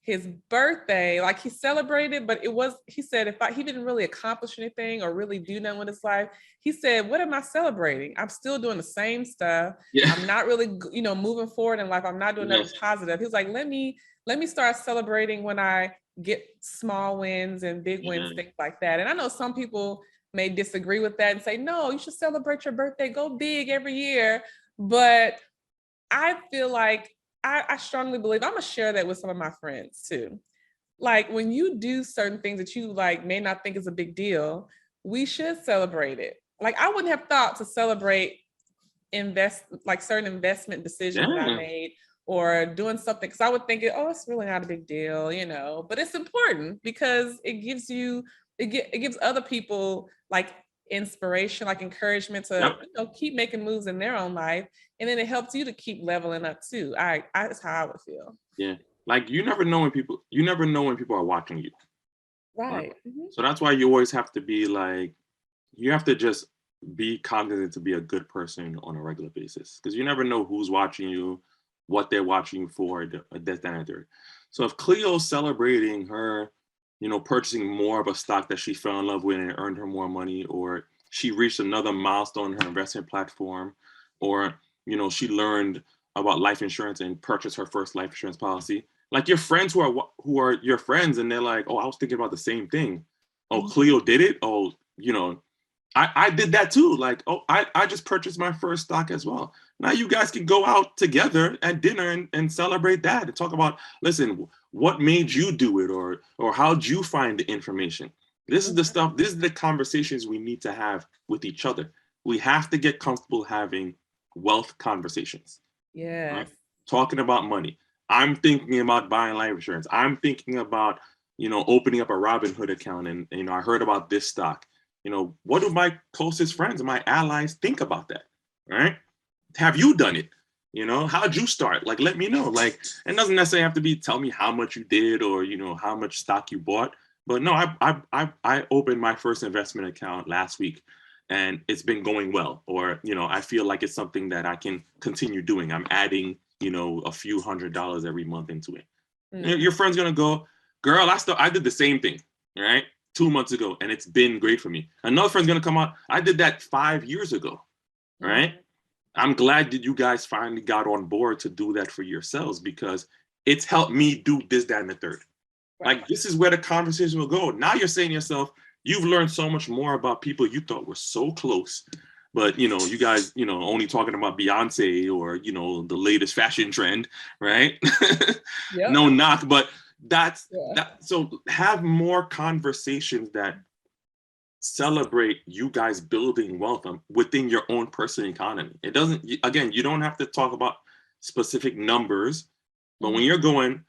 his birthday. Like, he celebrated, but he said, he didn't really accomplish anything or really do nothing with his life. He said, what am I celebrating? I'm still doing the same stuff. Yeah. I'm not really, moving forward in life. I'm not doing nothing positive. He was like, let me start celebrating when I get small wins and big wins, things like that. And I know some people may disagree with that and say, no, you should celebrate your birthday, go big every year. But I feel like I strongly believe, I'm gonna share that with some of my friends too. Like, when you do certain things that you like may not think is a big deal, we should celebrate it. Like, I wouldn't have thought to celebrate certain investment decisions that I made, or doing something, because I would think, oh, it's really not a big deal, but it's important because it gives other people like inspiration, like encouragement to keep making moves in their own life, and then it helps you to keep leveling up too. That's how I would feel. Yeah, like you never know when people are watching you. Right. So that's why you always have to be like, you have to just be cognizant to be a good person on a regular basis, because you never know who's watching you, what they're watching you for, that and third. So if Cleo's celebrating her, purchasing more of a stock that she fell in love with and earned her more money, or she reached another milestone in her investment platform, or, she learned about life insurance and purchased her first life insurance policy. Like, your friends who are your friends, and they're like, oh, I was thinking about the same thing. Oh, Cleo did it. Oh, I did that too. Like, oh, I just purchased my first stock as well. Now you guys can go out together at dinner and celebrate that and talk about, listen, what made you do it, or how'd you find the information? This is the stuff, this is the conversations we need to have with each other. We have to get comfortable having wealth conversations. Yeah. Right? Talking about money. I'm thinking about buying life insurance. I'm thinking about, opening up a Robinhood account, and I heard about this stock. What do my closest friends and my allies think about that? Right? Have you done it? How'd you start? Like, let me know. Like, it doesn't necessarily have to be tell me how much you did, or how much stock you bought. But no, I opened my first investment account last week, and it's been going well. Or I feel like it's something that I can continue doing. I'm adding a few $100s every month into it. Your friend's gonna go, girl, I did the same thing, right? 2 months ago, and it's been great for me. Another friend's gonna come out, I did that 5 years ago, right? I'm glad that you guys finally got on board to do that for yourselves, because it's helped me do this, that, and the third. Right. Like, this is where the conversation will go. Now you're saying to yourself, you've learned so much more about people you thought were so close, but you guys, only talking about Beyonce or, the latest fashion trend, right? No knock, but that. So have more conversations that celebrate you guys building wealth within your own personal economy. It doesn't, again, you don't have to talk about specific numbers, but when you're going,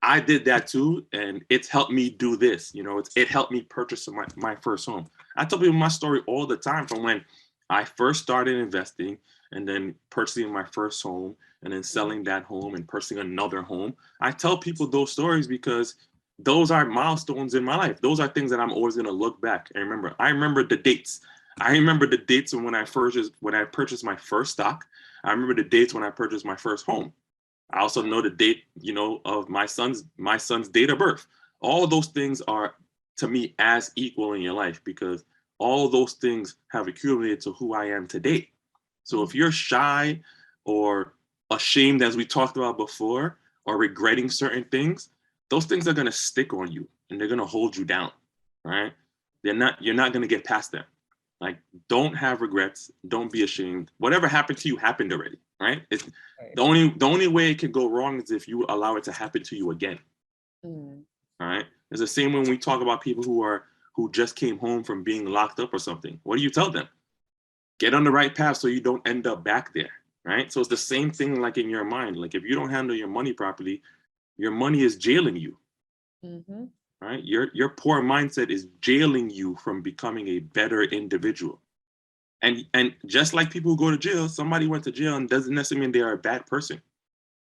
I did that too, and it's helped me do this, it helped me purchase my first home. I tell people my story all the time, from when I first started investing, and then purchasing my first home, and then selling that home and purchasing another home. I tell people those stories because those are milestones in my life. Those are things that I'm always going to look back and remember. I remember the dates. I remember the dates when I purchased my first stock. I remember the dates when I purchased my first home. I also know the date, of my son's date of birth. All of those things are, to me, as equal in your life, because all those things have accumulated to who I am today. So if you're shy or ashamed, as we talked about before, or regretting certain things, those things are going to stick on you and they're going to hold you down, right? You're not going to get past them. Like, don't have regrets. Don't be ashamed. Whatever happened to you happened already, right? It's Right. the only way it can go wrong is if you allow it to happen to you again. Mm. All right. It's the same when we talk about people who just came home from being locked up or something. What do you tell them? Get on the right path so you don't end up back there, right? So it's the same thing like in your mind. Like, if you don't handle your money properly, your money is jailing you, Mm-hmm. right? Your poor mindset is jailing you from becoming a better individual. And just like people who go to jail, somebody went to jail and doesn't necessarily mean they are a bad person.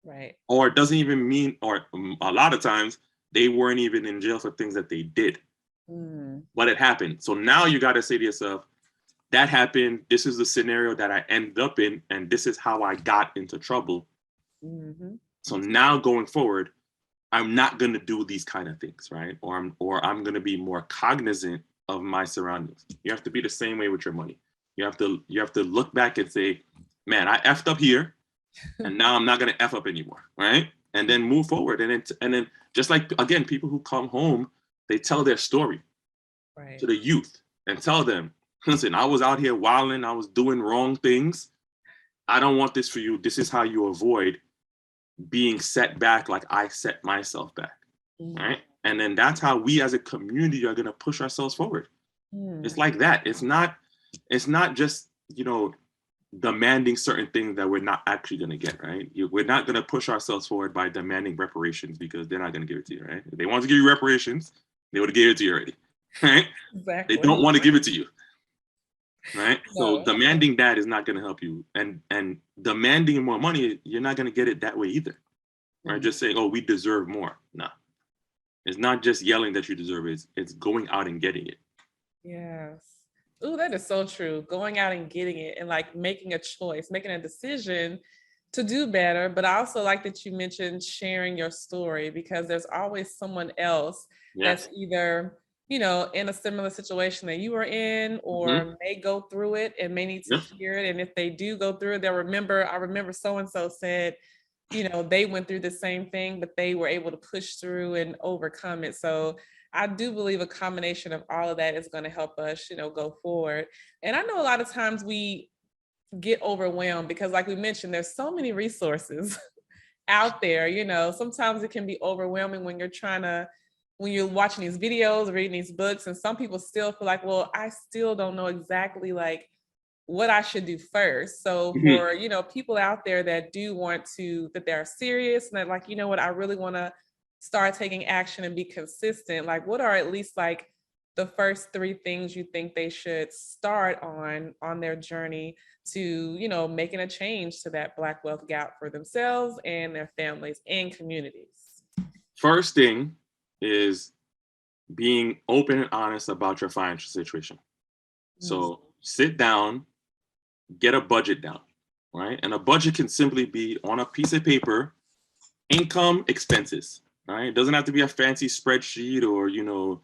Right. Or it doesn't even mean, or a lot of times they weren't even in jail for things that they did, but it happened. So now you got to say to yourself, that happened. This is the scenario that I ended up in, and this is how I got into trouble. Mm-hmm. So now going forward, I'm not going to do these kind of things, right? Or I'm going to be more cognizant of my surroundings. You have to be the same way with your money. You have to look back and say, man, I effed up here, and now I'm not going to F up anymore, right? And then move forward. And then just like, again, people who come home, they tell their story Right. to the youth and tell them, listen, I was out here wilding, I was doing wrong things. I don't want this for you. This is how you avoid being set back like I set myself back, right? And then that's how we as a community are going to push ourselves forward. It's like that. It's not just, demanding certain things that we're not actually going to get, right? We're not going to push ourselves forward by demanding reparations, because they're not going to give it to you, right? If they want to give you reparations, they would have given it to you already, right? Exactly. They don't want to give it to you, right? So No. demanding that is not going to help you. And demanding more money, you're not going to get it that way either, right? Just saying, oh, we deserve more. No. It's not just yelling that you deserve it. It's going out and getting it. Yes. Ooh, that is so true. Going out and getting it, and like making a choice, making a decision to do better. But I also like that you mentioned sharing your story, because there's always someone else Yes. that's either, in a similar situation that you are in, or may go through it and may need to Yep. hear it. And if they do go through it, I remember so-and-so said, they went through the same thing, but they were able to push through and overcome it. So I do believe a combination of all of that is going to help us, go forward. And I know a lot of times we get overwhelmed because, like we mentioned, there's so many resources out there. Sometimes it can be overwhelming when you're watching these videos, reading these books, and some people still feel like, well, I still don't know exactly like what I should do first. So for, people out there that that they're serious and that, like, what, I really want to start taking action and be consistent, like, what are at least like the first 3 things you think they should start on their journey to, making a change to that Black wealth gap for themselves and their families and communities? First thing is being open and honest about your financial situation. So sit down, get a budget down, right? And a budget can simply be on a piece of paper, income, expenses, right? It doesn't have to be a fancy spreadsheet or, you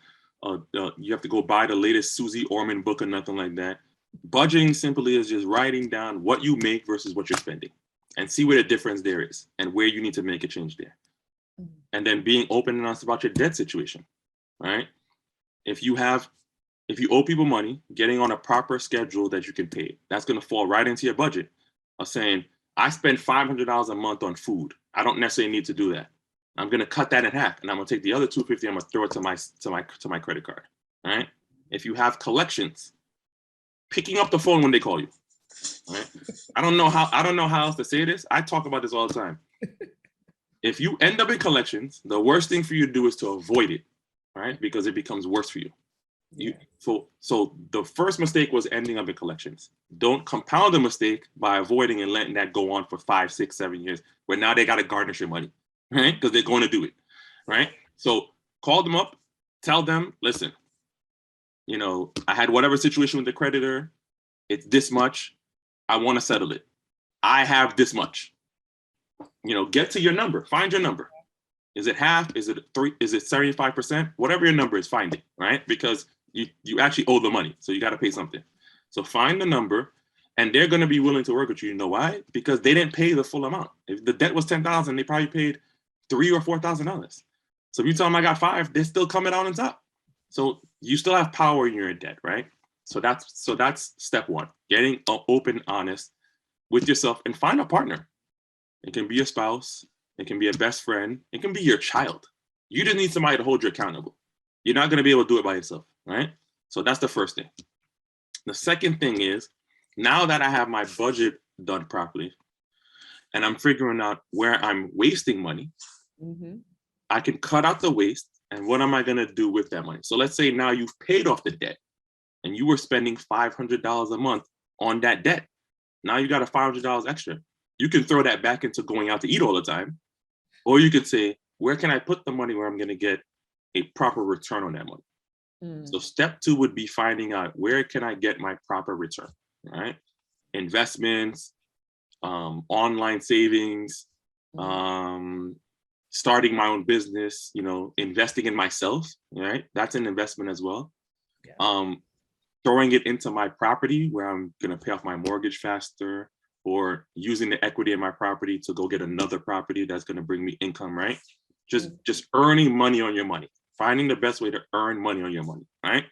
have to go buy the latest Susie Orman book or nothing like that. Budgeting simply is just writing down what you make versus what you're spending and see where the difference there is and where you need to make a change there. And then being open and honest about your debt situation, right? If you owe people money, getting on a proper schedule that you can pay, that's going to fall right into your budget of saying, I spend $500 a month on food. I don't necessarily need to do that. I'm going to cut that in half, and I'm going to take the other $250. I'm going to throw it to my credit card. Right? If you have collections, picking up the phone when they call you. Right? I don't know how else to say this. I talk about this all the time. If you end up in collections, the worst thing for you to do is to avoid it, right? Because it becomes worse for you. So the first mistake was ending up in collections. Don't compound the mistake by avoiding and letting that go on for 5, 6, 7 years, where now they got to garnish your money, right? Because they're going to do it, right? So call them up, tell them, listen, I had whatever situation with the creditor. It's this much. I want to settle it. I have this much. Get to your number. Find your number. Is it half? Is it 3? Is it 75%? Whatever your number is, find it, right? Because you actually owe the money, so you got to pay something. So find the number, and they're going to be willing to work with you. You know why? Because they didn't pay the full amount. If the debt was $10,000, they probably paid $3,000 or $4,000. So if you tell them I got 5, they're still coming out on top. So you still have power in your debt, right? So that's step 1: getting open, honest with yourself, and find a partner. It can be a spouse. It can be a best friend. It can be your child. You just need somebody to hold you accountable. You're not going to be able to do it by yourself, right? So that's the first thing. The second thing is, now that I have my budget done properly and I'm figuring out where I'm wasting money, I can cut out the waste. And what am I going to do with that money? So let's say now you've paid off the debt and you were spending $500 a month on that debt. Now you got a $500 extra. You can throw that back into going out to eat all the time. Or you could say, where can I put the money where I'm going to get a proper return on that money? So step 2 would be finding out, where can I get my proper return, right? Investments, online savings, starting my own business, investing in myself, right? That's an investment as well. Yeah. Throwing it into my property where I'm going to pay off my mortgage faster, or using the equity in my property to go get another property that's going to bring me income, right? Just earning money on your money, finding the best way to earn money on your money, right?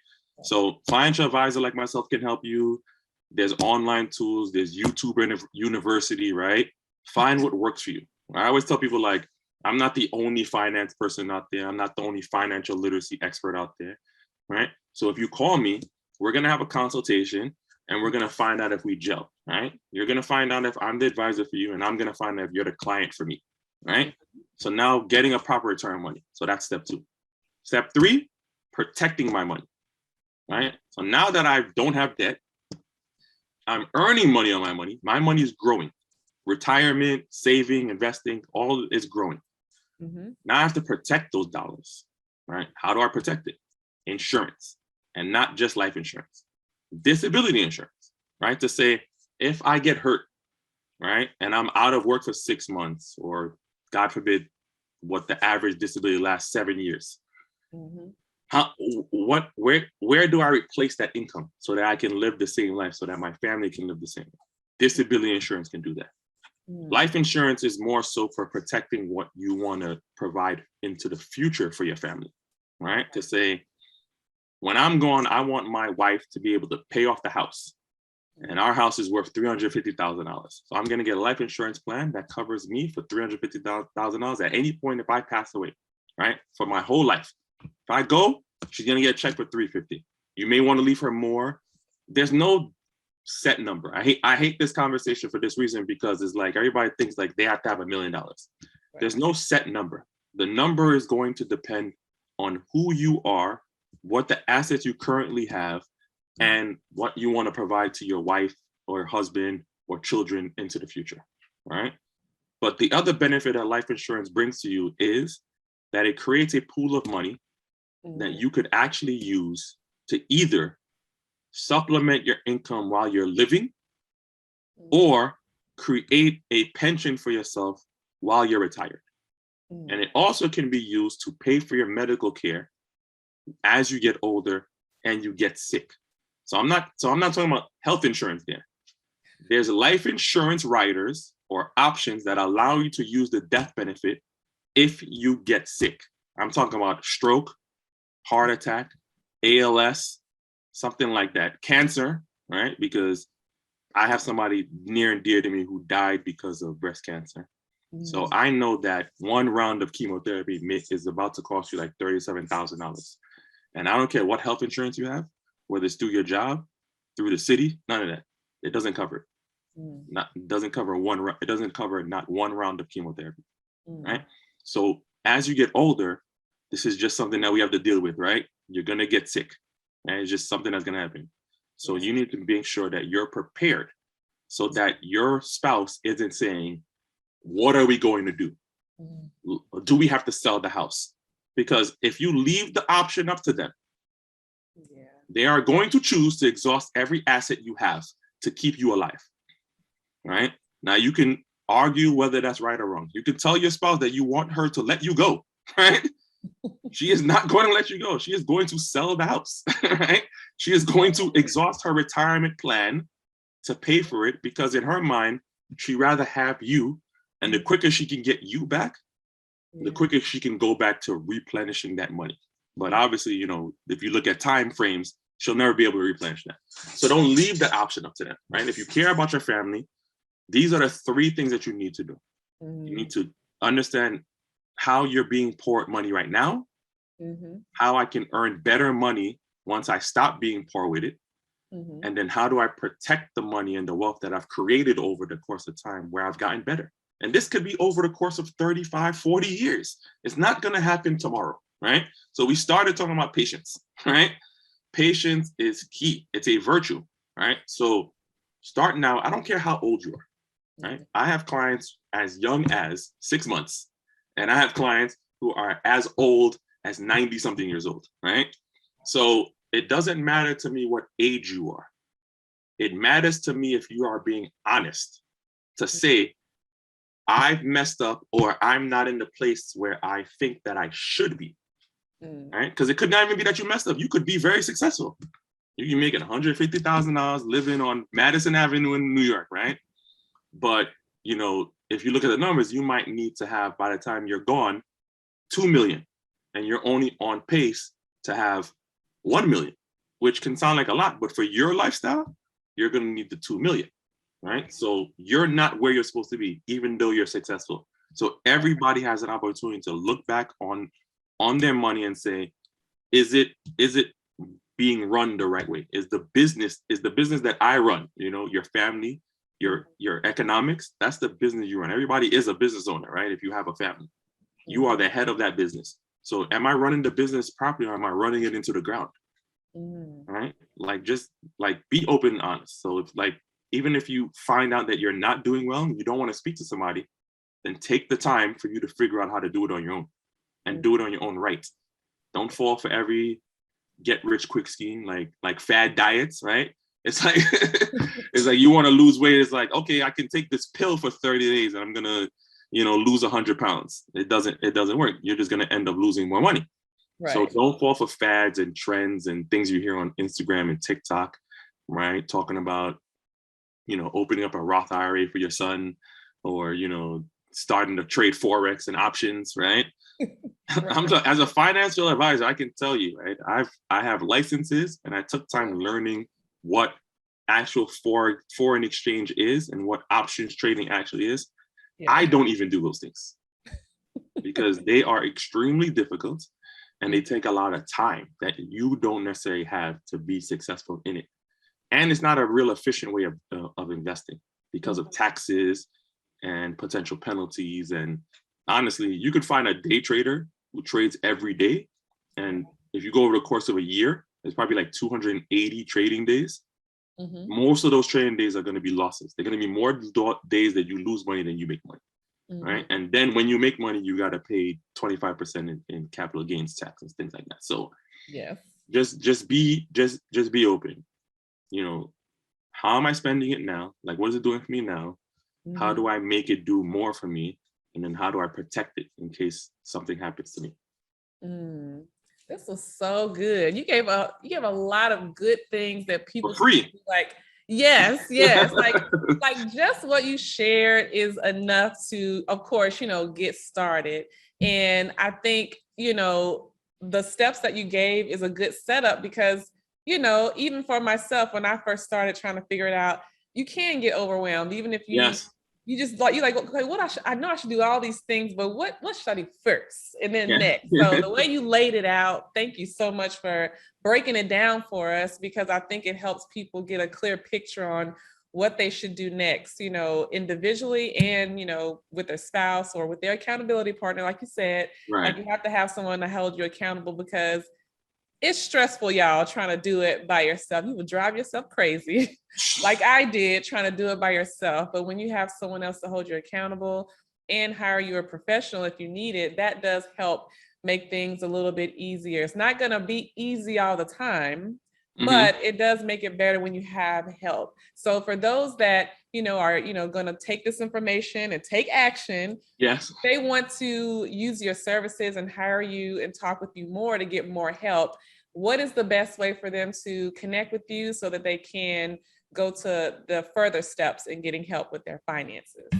So financial advisor like myself can help you. There's online tools, there's YouTube University, right? Find what works for you. I always tell people, like, I'm not the only finance person out there. I'm not the only financial literacy expert out there, right? So if you call me, we're going to have a consultation and we're going to find out if we gel, right? You're going to find out if I'm the advisor for you, and I'm going to find out if you're the client for me, right? So now getting a proper return on money. So that's step 2. Step 3, protecting my money, right? So now that I don't have debt, I'm earning money on my money. My money is growing. Retirement, saving, investing, all is growing. Now I have to protect those dollars, right? How do I protect it? Insurance, and not just life insurance. Disability insurance, right? To say, if I get hurt, right, and I'm out of work for 6 months, or God forbid, what the average disability lasts 7 years. Where do I replace that income so that I can live the same life, so that my family can live the same life? Disability insurance can do that. Life insurance is more so for protecting what you want to provide into the future for your family, right? To say, when I'm gone, I want my wife to be able to pay off the house. And our house is worth $350,000. So I'm going to get a life insurance plan that covers me for $350,000 at any point if I pass away, right? For my whole life. If I go, she's going to get a check for $350,000. You may want to leave her more. There's no set number. I hate this conversation for this reason, because it's like everybody thinks like they have to have $1 million. There's no set number. The number is going to depend on who you are, what the assets you currently have, and what you want to provide to your wife or husband or children into the future, right? But the other benefit that life insurance brings to you is that it creates a pool of money that you could actually use to either supplement your income while you're living, or create a pension for yourself while you're retired. And it also can be used to pay for your medical care as you get older and you get sick. So I'm not talking about health insurance there. There's life insurance riders or options that allow you to use the death benefit if you get sick. I'm talking about stroke, heart attack, ALS, something like that. Cancer, right? Because I have somebody near and dear to me who died because of breast cancer. So I know that one round of chemotherapy is about to cost you like $37,000. And I don't care what health insurance you have, whether it's through your job, through the city, none of that. It doesn't cover it. It doesn't cover not one round of chemotherapy, right? So as you get older, this is just something that we have to deal with, right? You're gonna get sick, and it's just something that's gonna happen. So you need to make sure that you're prepared, so that your spouse isn't saying, what are we going to do? Do we have to sell the house? Because if you leave the option up to them, they are going to choose to exhaust every asset you have to keep you alive, right? Now you can argue whether that's right or wrong. You can tell your spouse that you want her to let you go, right? She is not going to let you go. She is going to sell the house, right? She is going to exhaust her retirement plan to pay for it because in her mind, she'd rather have you. And the quicker she can get you back, the quicker she can go back to replenishing that money. But obviously, you know, if you look at time frames, she'll never be able to replenish that. So don't leave that option up to them, right? If you care about your family, these are the 3 things that you need to do. You need to understand how you're being poured money right now, how I can earn better money once I stop being poor with it, and then how do I protect the money and the wealth that I've created over the course of time where I've gotten better. And this could be over the course of 35, 40 years. It's not going to happen tomorrow, right? So we started talking about patience, right? Patience is key. It's a virtue, right? So start now. I don't care how old you are, right? I have clients as young as 6 months, and I have clients who are as old as 90 something years old, right? So it doesn't matter to me what age you are. It matters to me if you are being honest to say, I've messed up or I'm not in the place where I think that I should be, right? Because it could not even be that you messed up. You could be very successful. You can make it $150,000 living on Madison Avenue in New York, right? But, you know, if you look at the numbers, you might need to have, by the time you're gone, 2 million, and you're only on pace to have 1 million, which can sound like a lot, but for your lifestyle, you're going to need the 2 million. Right? So you're not where you're supposed to be, even though you're successful. So everybody has an opportunity to look back on their money and say, is it being run the right way? Is the business that I run, you know, your family, your economics, that's the business you run. Everybody is a business owner, right? If you have a family, you are the head of that business. So am I running the business properly or am I running it into the ground? Right? Like, just like be open and honest. So it's like, even if you find out that you're not doing well and you don't want to speak to somebody, then take the time for you to figure out how to do it on your own and do it on your own right. Don't fall for every get rich quick scheme, like fad diets, right? It's like, it's like you want to lose weight. It's like, okay, I can take this pill for 30 days and I'm going to, you know, lose 100 pounds. It doesn't work. You're just going to end up losing more money. Right. So don't fall for fads and trends and things you hear on Instagram and TikTok, right? Talking about, you know, opening up a Roth IRA for your son, or, you know, starting to trade Forex and options, right? As a financial advisor, I can tell you, right? I have licenses and I took time learning what actual foreign exchange is and what options trading actually is. Yeah. I don't even do those things because they are extremely difficult and they take a lot of time that you don't necessarily have to be successful in it. And it's not a real efficient way of investing because of taxes and potential penalties. And honestly, you could find a day trader who trades every day. And if you go over the course of a year, it's probably like 280 trading days. Most of those trading days are going to be losses. They're going to be more days that you lose money than you make money. Right. And then when you make money, you got to pay 25% in capital gains tax and things like that. So yeah, just be open. You know, how am I spending it now? Like, what is it doing for me now? How do I make it do more for me? And then how do I protect it in case something happens to me? This was so good. You gave a lot of good things that people for free. Like, yes. like just what you shared is enough to, of course, you know, get started. And I think, you know, the steps that you gave is a good setup because, you know, even for myself, when I first started trying to figure it out, you can get overwhelmed, even if you just like, you're like, okay, I know I should do all these things, but what should I do first and then next? So the way you laid it out, thank you so much for breaking it down for us, because I think it helps people get a clear picture on what they should do next, you know, individually and, you know, with their spouse or with their accountability partner, like you said. Right. Like, you have to have someone to hold you accountable because it's stressful, y'all, trying to do it by yourself. You would drive yourself crazy like I did trying to do it by yourself. But when you have someone else to hold you accountable and hire you a professional if you need it, that does help make things a little bit easier. It's not going to be easy all the time, but it does make it better when you have help. So for those that, are, going to take this information and take action, Yes. they want to use your services and hire you and talk with you more to get more help, what is the best way for them to connect with you so that they can go to the further steps in getting help with their finances?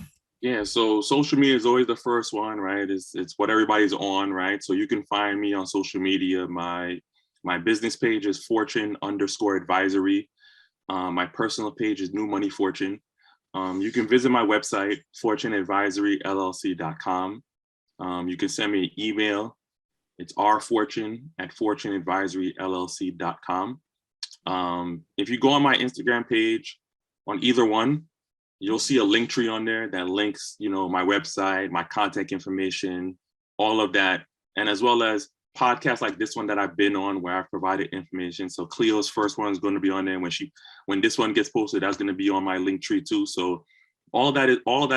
Yeah, so social media is always the first one, right? It's what everybody's on, right? So you can find me on social media. My business page is Fortune_advisory. My personal page is New Money Fortune. You can visit my website, fortuneadvisoryllc.com. You can send me an email. It's rfortune@fortuneadvisoryllc.com. If you go on my Instagram page, on either one, you'll see a link tree on there that links, my website, my contact information, all of that. And as well as podcasts like this one that I've been on where I've provided information. So Cleo's first one is going to be on there. When this one gets posted, that's going to be on my link tree too. So all that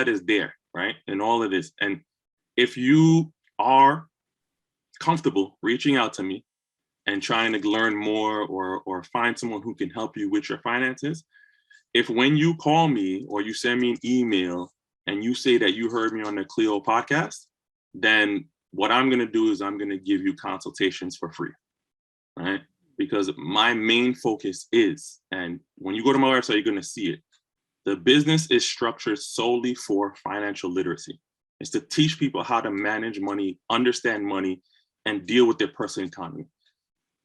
is there, right? And all of this. And if you are comfortable reaching out to me and trying to learn more or find someone who can help you with your finances, if when you call me or you send me an email and you say that you heard me on the Cleo podcast, then what I'm going to do is I'm going to give you consultations for free, right? Because my main focus is, and when you go to my website, you're going to see it. The business is structured solely for financial literacy. It's to teach people how to manage money, understand money, and deal with their personal economy.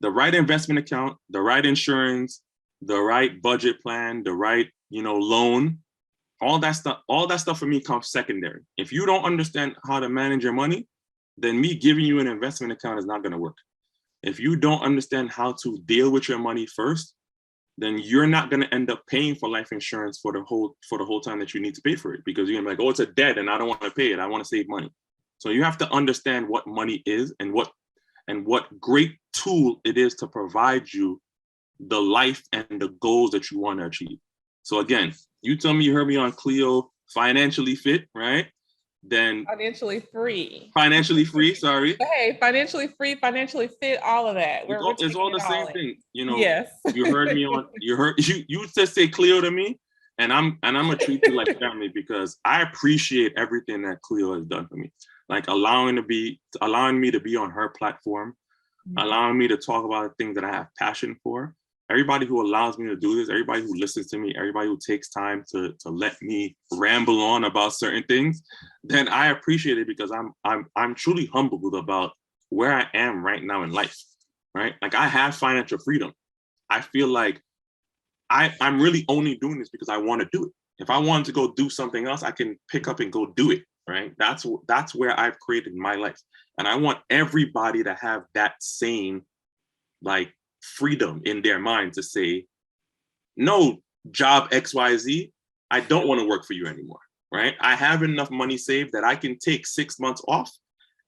The right investment account, the right insurance, the right budget plan, the right, loan, all that stuff for me comes secondary. If you don't understand how to manage your money, then me giving you an investment account is not going to work. If you don't understand how to deal with your money first, then you're not going to end up paying for life insurance for the whole time that you need to pay for it, because you're gonna be like, oh, it's a debt and I don't want to pay it. I want to save money. So you have to understand what money is and what great tool it is to provide you the life and the goals that you want to achieve. So again, you tell me you heard me on Cleo Financially Fit, right? Then Financially free, sorry. But hey, financially free, financially fit, all of that. It's all the same thing. Yes. You heard me on, you just say Cleo to me, and I'm gonna treat you like family, because I appreciate everything that Cleo has done for me. Like allowing me to be on her platform, allowing me to talk about the things that I have passion for. Everybody who allows me to do this, everybody who listens to me, everybody who takes time to let me ramble on about certain things, then I appreciate it, because I'm truly humbled about where I am right now in life, right? Like I have financial freedom. I feel like I'm really only doing this because I want to do it. If I wanted to go do something else, I can pick up and go do it, right? That's where I've created my life. And I want everybody to have that same freedom in their mind to say, no, job XYZ, I don't want to work for you anymore, right? I have enough money saved that I can take 6 months off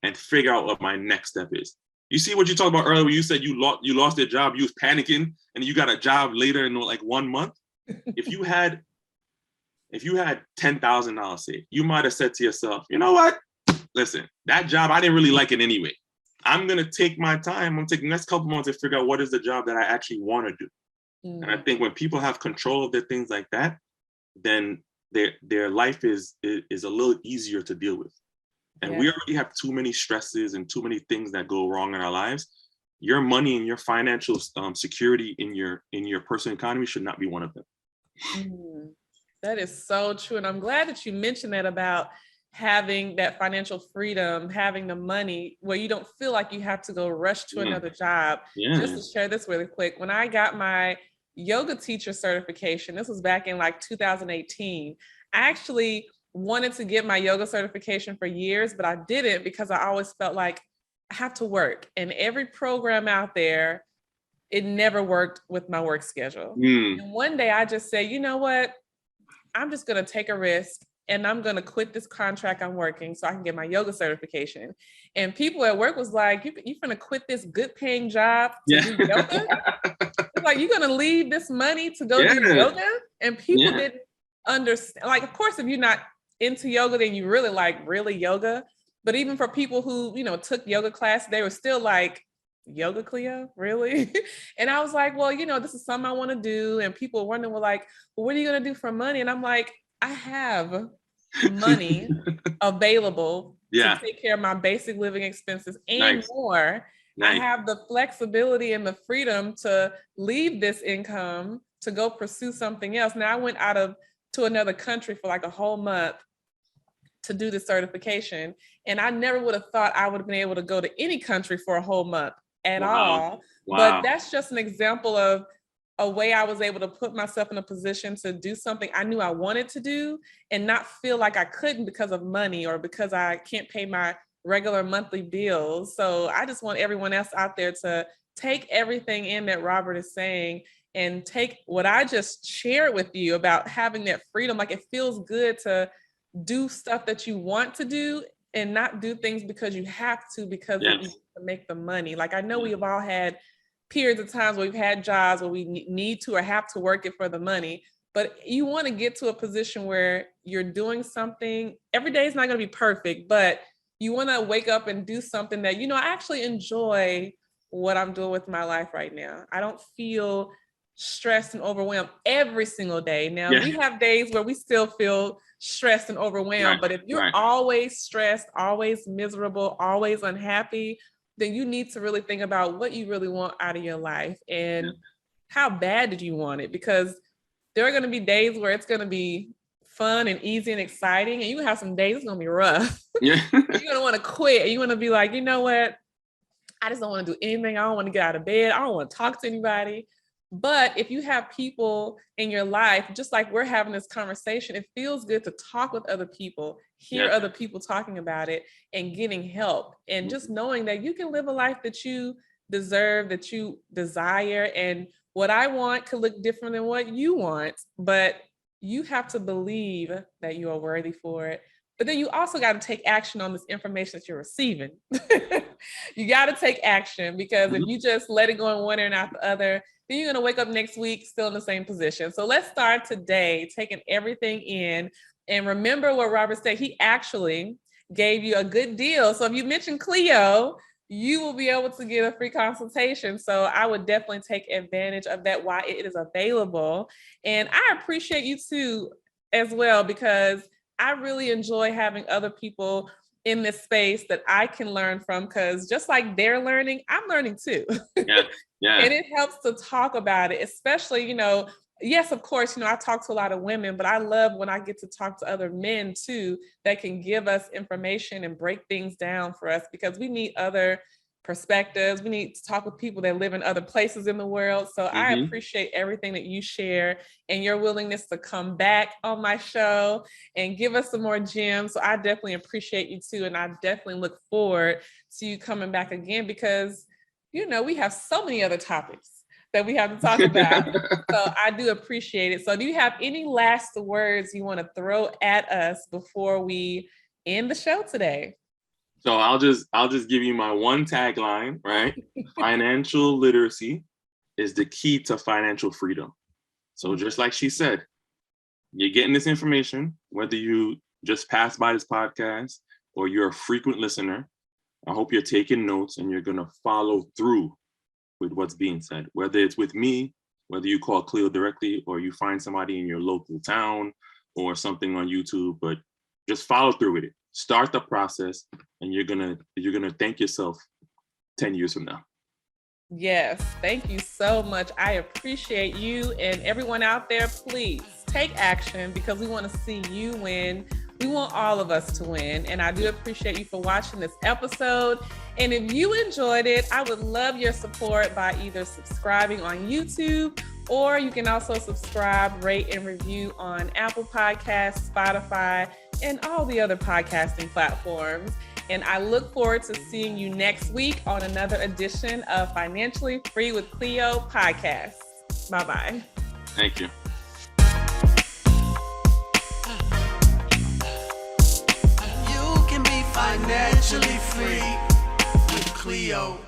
and figure out what my next step is. You see what you talked about earlier, when you said you lost your job, you was panicking, and you got a job later in 1 month. If you had $10,000 saved, you might have said to yourself, you know what? Listen, that job, I didn't really like it anyway. I'm going to take my time. I'm going to take the next couple months to figure out what is the job that I actually want to do. And I think when people have control of their things like that, then their life is a little easier to deal with. And we already have too many stresses and too many things that go wrong in our lives. Your money and your financial security in your personal economy should not be one of them. That is so true. And I'm glad that you mentioned that about having that financial freedom, having the money where you don't feel like you have to go rush to another job. Just to share this really quick, when I got my yoga teacher certification, this was back in 2018, I actually wanted to get my yoga certification for years, but I didn't, because I always felt like I have to work. And every program out there, it never worked with my work schedule. And one day I just said, you know what? I'm just going to take a risk, and I'm going to quit this contract I'm working so I can get my yoga certification. And people at work was like, you're going to quit this good paying job to do yoga? It's like, you're going to leave this money to go do yoga? And people didn't understand. Of course, if you're not into yoga, then you really really yoga. But even for people who, took yoga class, they were still like, yoga, Cleo? Really? And I was like, well, this is something I want to do. And people were wondering, well, what are you going to do for money? And I'm like, I have money available Yeah. to take care of my basic living expenses and Nice. more. I Nice. have the flexibility and the freedom to leave this income to go pursue something else. Now I went to another country for like a whole month to do the certification. And I never would have thought I would have been able to go to any country for a whole month at all. But Wow. that's just an example of a way I was able to put myself in a position to do something I knew I wanted to do and not feel like I couldn't because of money or because I can't pay my regular monthly bills. So I just want everyone else out there to take everything in that Robert is saying and take what I just shared with you about having that freedom. Like, it feels good to do stuff that you want to do and not do things because you have to, because you Yes. need to make the money. Like, I know we've all had periods of times where we've had jobs where we need to or have to work it for the money, but you want to get to a position where you're doing something. Every day is not going to be perfect, but you want to wake up and do something that, you know, I actually enjoy what I'm doing with my life right now. I don't feel stressed and overwhelmed every single day. Now, Yeah. we have days where we still feel stressed and overwhelmed, Right, but if you're right. always stressed, always miserable, always unhappy, then you need to really think about what you really want out of your life and how bad did you want it? Because there are going to be days where it's going to be fun and easy and exciting, and you have some days it's going to be rough. Yeah. You're going to want to quit. You want to be like, you know what? I just don't want to do anything. I don't want to get out of bed. I don't want to talk to anybody. But if you have people in your life, just like we're having this conversation, it feels good to talk with other people, hear Yeah. other people talking about it and getting help. And just knowing that you can live a life that you deserve, that you desire. And what I want could look different than what you want, but you have to believe that you are worthy for it. But then you also got to take action on this information that you're receiving. You got to take action, because if you just let it go in one ear and out the other, then you're going to wake up next week still in the same position. So let's start today taking everything in. And remember what Robert said, he actually gave you a good deal. So if you mention Cleo, you will be able to get a free consultation. So I would definitely take advantage of that while it is available. And I appreciate you too as well, because I really enjoy having other people in this space that I can learn from, because just like they're learning, I'm learning too. Yeah. Yeah. And it helps to talk about it, especially, you know, yes, of course, you know, I talk to a lot of women, but I love when I get to talk to other men too, that can give us information and break things down for us, because we need other perspectives. We need to talk with people that live in other places in the world. So I appreciate everything that you share and your willingness to come back on my show and give us some more gems. So I definitely appreciate you too. And I definitely look forward to you coming back again, because, you know, we have so many other topics that we have to talk about. So I do appreciate it. So do you have any last words you want to throw at us before we end the show today? So I'll just give you my one tagline, right? Financial literacy is the key to financial freedom. So just like she said, you're getting this information, whether you just pass by this podcast or you're a frequent listener. I hope you're taking notes and you're going to follow through with what's being said, whether it's with me, whether you call Cleo directly or you find somebody in your local town or something on YouTube, but just follow through with it. Start the process, and you're gonna thank yourself 10 years from now. Yes, thank you so much. I appreciate you, and everyone out there, please take action, because we want to see you win. We want all of us to win. And I do appreciate you for watching this episode. And if you enjoyed it, I would love your support by either subscribing on YouTube, or you can also subscribe, rate, and review on Apple Podcasts, Spotify, and all the other podcasting platforms. And I look forward to seeing you next week on another edition of Financially Free with Cleo podcast. Bye-bye. Thank you. You can be financially free with Cleo.